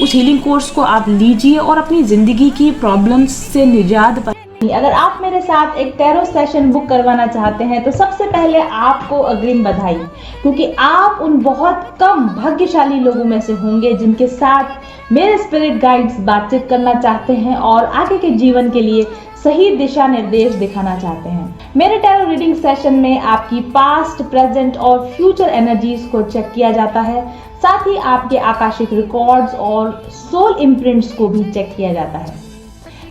Speaker 1: उस हीलिंग कोर्स को आप लीजिए और अपनी जिंदगी की प्रॉब्लम्स से निजात पाइए। अगर आप मेरे साथ एक टैरो सेशन बुक करवाना चाहते हैं तो सबसे पहले आपको अग्रिम बधाई, क्योंकि आप उन बहुत कम भाग्यशाली लोगों में से होंगे जिनके साथ मेरे स्पिरिट गाइड्स बातचीत करना चाहते हैं और आगे के जीवन के लिए सही दिशा निर्देश दिखाना चाहते हैं। मेरे टैरो रीडिंग सेशन में आपकी पास्ट, प्रेजेंट और फ्यूचर एनर्जीज को चेक किया जाता है। साथ ही आपके आकाशिक रिकॉर्ड्स और सोल इम्प्रिंट्स को भी चेक किया जाता है।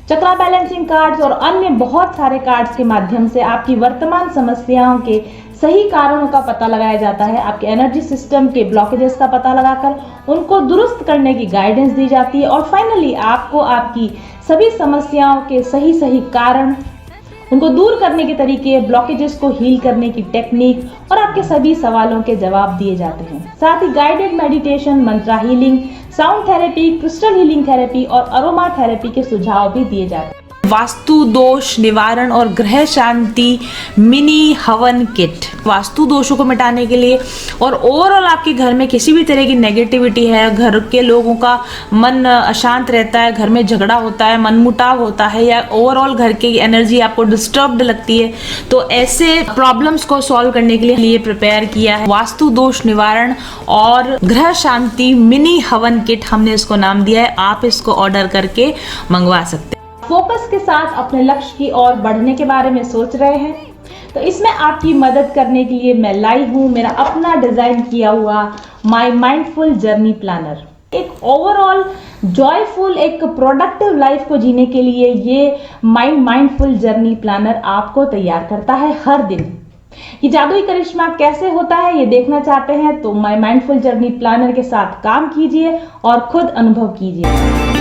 Speaker 1: चक्रा बैलेंसिंग कार्ड्स और अन्य बहुत सारे कार्ड्स के माध्यम से आपकी वर्तमान समस्याओं के सही कारणों का पता लगाया जाता है। आपके एनर्जी सिस्टम के ब्लॉकेजेस का पता लगाकर उनको दुरुस्त करने की गाइडेंस दी जाती है और फाइनली आपको आपकी सभी समस्याओं के सही कारण, उनको दूर करने के तरीके, ब्लॉकेजेस को हील करने की टेक्निक और आपके सभी सवालों के जवाब दिए जाते हैं। साथ ही guided meditation, mantra healing, sound therapy, crystal healing therapy और अरोमा थेरेपी के सुझाव भी दिए जाते हैं। वास्तु दोष निवारण और ग्रह शांति मिनी हवन किट, वास्तु दोषों को मिटाने के लिए और ओवरऑल आपके घर में किसी भी तरह की नेगेटिविटी है, घर के लोगों का मन अशांत रहता है, घर में झगड़ा होता है, मनमुटाव होता है या ओवरऑल घर की एनर्जी आपको डिस्टर्ब्ड लगती है, तो ऐसे प्रॉब्लम्स को सॉल्व करने के लिए प्रिपेयर किया है वास्तु दोष निवारण और ग्रह शांति मिनी हवन किट, हमने इसको नाम दिया है। आप इसको ऑर्डर करके मंगवा सकते हैं। फोकस के साथ अपने लक्ष्य की ओर बढ़ने के बारे में सोच रहे हैं तो इसमें आपकी मदद करने के लिए मैं लाई हूँ मेरा अपना डिजाइन किया हुआ माय माइंडफुल जर्नी प्लानर। एक ओवरऑल जॉयफुल, एक प्रोडक्टिव लाइफ को जीने के लिए ये माइंडफुल जर्नी प्लानर आपको तैयार करता है हर दिन। ये जादुई करिश्मा कैसे होता है ये देखना चाहते हैं तो माय माइंडफुल जर्नी प्लानर के साथ काम कीजिए और खुद अनुभव कीजिए।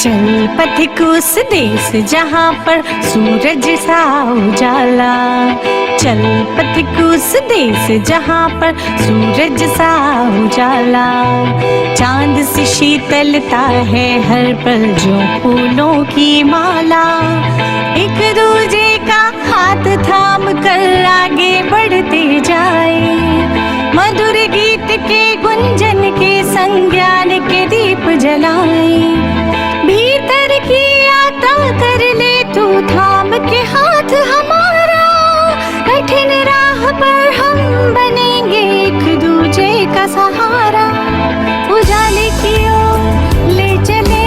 Speaker 2: चल पथिक उस देश जहाँ पर सूरज सा उजाला, चल पथिक उस देश जहाँ पर सूरज सा उजाला, चांद सी शीतलता है हर पल जो फूलों की माला, एक दूजे का हाथ थाम कर आगे बढ़ते जाए, मधुर गीत के गुंजन के संज्ञान के दीप जलाए, भीतर की यात्रा कर ले तू थाम के हाथ हमारा, कठिन राह पर हम बनेंगे एक दूजे का सहारा, उजाले की ओर ले चले,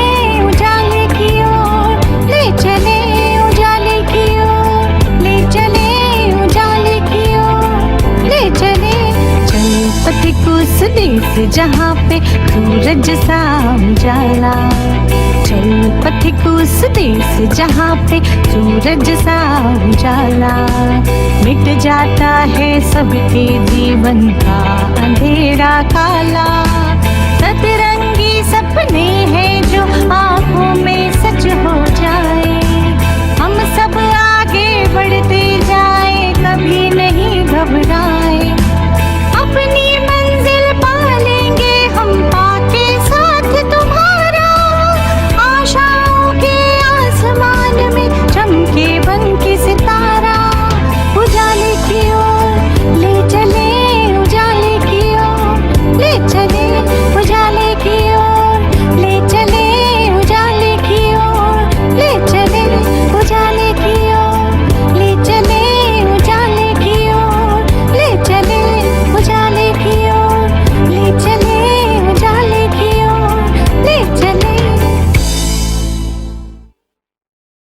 Speaker 2: उजाले की ओर ले चले, उजाले की ओर ले चले, उजाले की ओर ले चले, चल पथिक उस देश जहाँ पे सूरज सा उजाला। चल पथिक उस देश जहाँ पे सूरज सा उजाला। मिट जाता है सबके जीवन का अंधेरा काला। सतरंगी सपने हैं जो आँखों में सच हो जाए। हम सब आगे बढ़ते